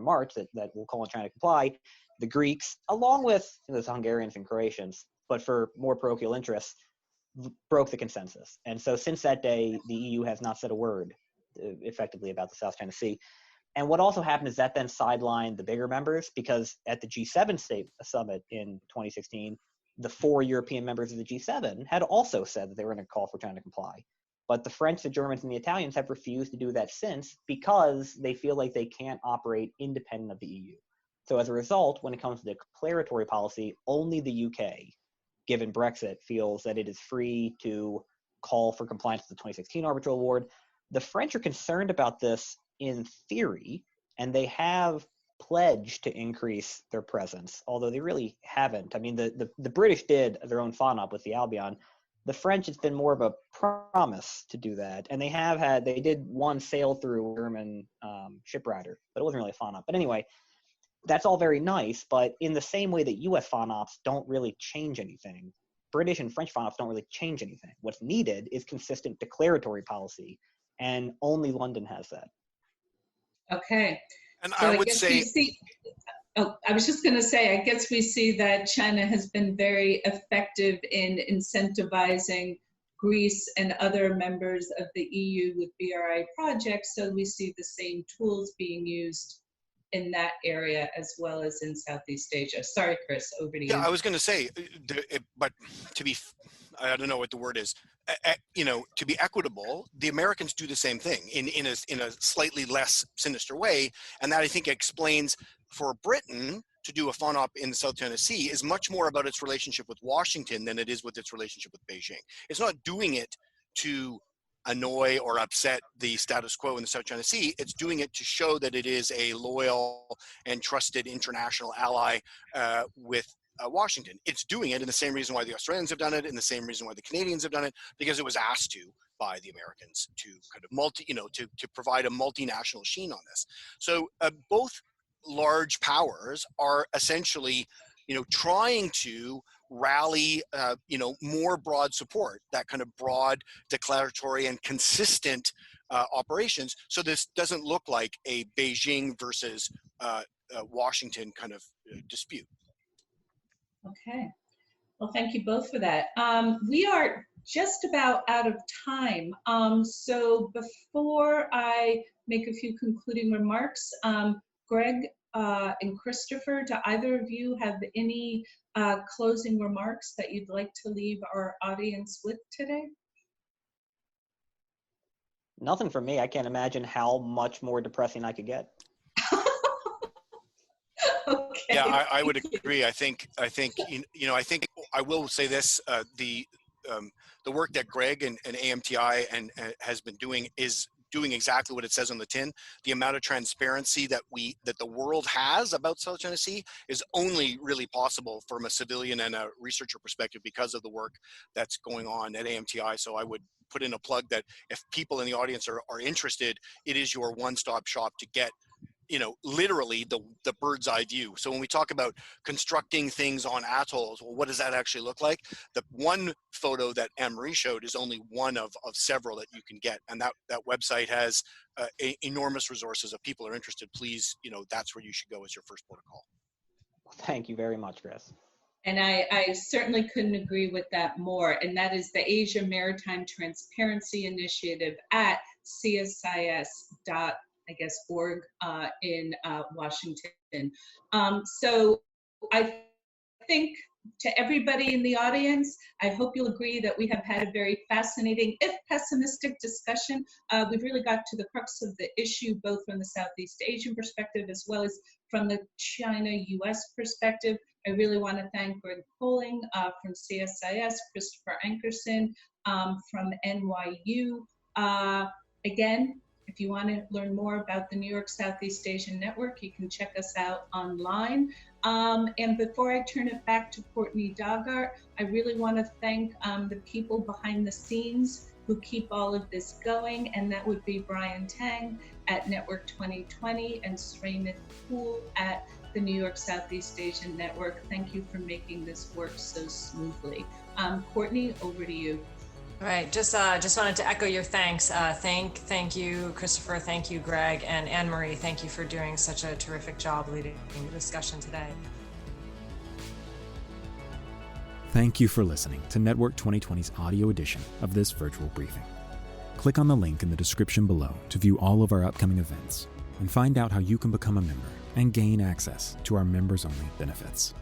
March that we'll call on China to comply, the Greeks, along with the Hungarians and Croatians, but for more parochial interests, broke the consensus. And so since that day, the EU has not said a word effectively about the South China Sea. And what also happened is that then sidelined the bigger members, because at the G7 state summit in 2016, the 4 European members of the G7 had also said that they were going to call for China to comply. But the French, the Germans, and the Italians have refused to do that since because they feel like they can't operate independent of the EU. So as a result, when it comes to declaratory policy, only the UK, given Brexit, feels that it is free to call for compliance with the 2016 arbitral award. The French are concerned about this in theory, and they have pledged to increase their presence, although they really haven't. I mean, the British did their own FONOP with the Albion. The French, it's been more of a promise to do that, and they did one sail through German shipwriter, but it wasn't really a FONOP. But anyway, that's all very nice, but in the same way that US FONOPs don't really change anything, British and French FONOPs don't really change anything. What's needed is consistent declaratory policy, and only London has that. Okay. And so I would say... I was just going to say, I guess we see that China has been very effective in incentivizing Greece and other members of the EU with BRI projects, so we see the same tools being used in that area as well as in Southeast Asia. Sorry, Chris, over to you. Yeah, I was going to say, but to be, I don't know what the word is, to be equitable, the Americans do the same thing in a slightly less sinister way, and that I think explains for Britain to do a FONOP in the South China Sea is much more about its relationship with Washington than it is with its relationship with Beijing. It's not doing it to annoy or upset the status quo in the South China Sea. It's doing it to show that it is a loyal and trusted international ally with Washington. It's doing it in the same reason why the Australians have done it, and the same reason why the Canadians have done it, because it was asked to by the Americans to kind of to provide a multinational sheen on this. So both large powers are essentially, trying to rally, more broad support, that kind of broad declaratory and consistent operations. So this doesn't look like a Beijing versus Washington kind of dispute. Okay. Well, thank you both for that. We are just about out of time. So before I make a few concluding remarks, Greg and Christopher, do either of you have any closing remarks that you'd like to leave our audience with today? Nothing for me. I can't imagine how much more depressing I could get. Okay. Yeah, I would agree. I think I will say this: the work that Greg and AMTI has been doing is doing exactly what it says on the tin. The amount of transparency that the world has about South China Sea is only really possible from a civilian and a researcher perspective because of the work that's going on at AMTI. So I would put in a plug that if people in the audience are interested, it is your one-stop shop to get literally the bird's eye view. So when we talk about constructing things on atolls, well, what does that actually look like? The one photo that Anne-Marie showed is only one of several that you can get. And that website has enormous resources. If people are interested, please, that's where you should go as your first protocol. Thank you very much, Chris. And I certainly couldn't agree with that more. And that is the Asia Maritime Transparency Initiative at CSIS.org in Washington. So I think to everybody in the audience, I hope you'll agree that we have had a very fascinating, if pessimistic, discussion. We've really got to the crux of the issue, both from the Southeast Asian perspective as well as from the China-US perspective. I really want to thank Greg Poling from CSIS, Christopher Ankersen from NYU. Again, if you want to learn more about the New York Southeast Asian Network, you can check us out online. And before I turn it back to Courtney Doggart, I really want to thank the people behind the scenes who keep all of this going, and that would be Brian Tang at Network 2020 and Srinath Poole at the New York Southeast Asian Network. Thank you for making this work so smoothly. Courtney, over to you. All right, just wanted to echo your thanks. Thank you, Christopher. Thank you, Greg, and Anne-Marie. Thank you for doing such a terrific job leading the discussion today. Thank you for listening to Network 2020's audio edition of this virtual briefing. Click on the link in the description below to view all of our upcoming events and find out how you can become a member and gain access to our members-only benefits.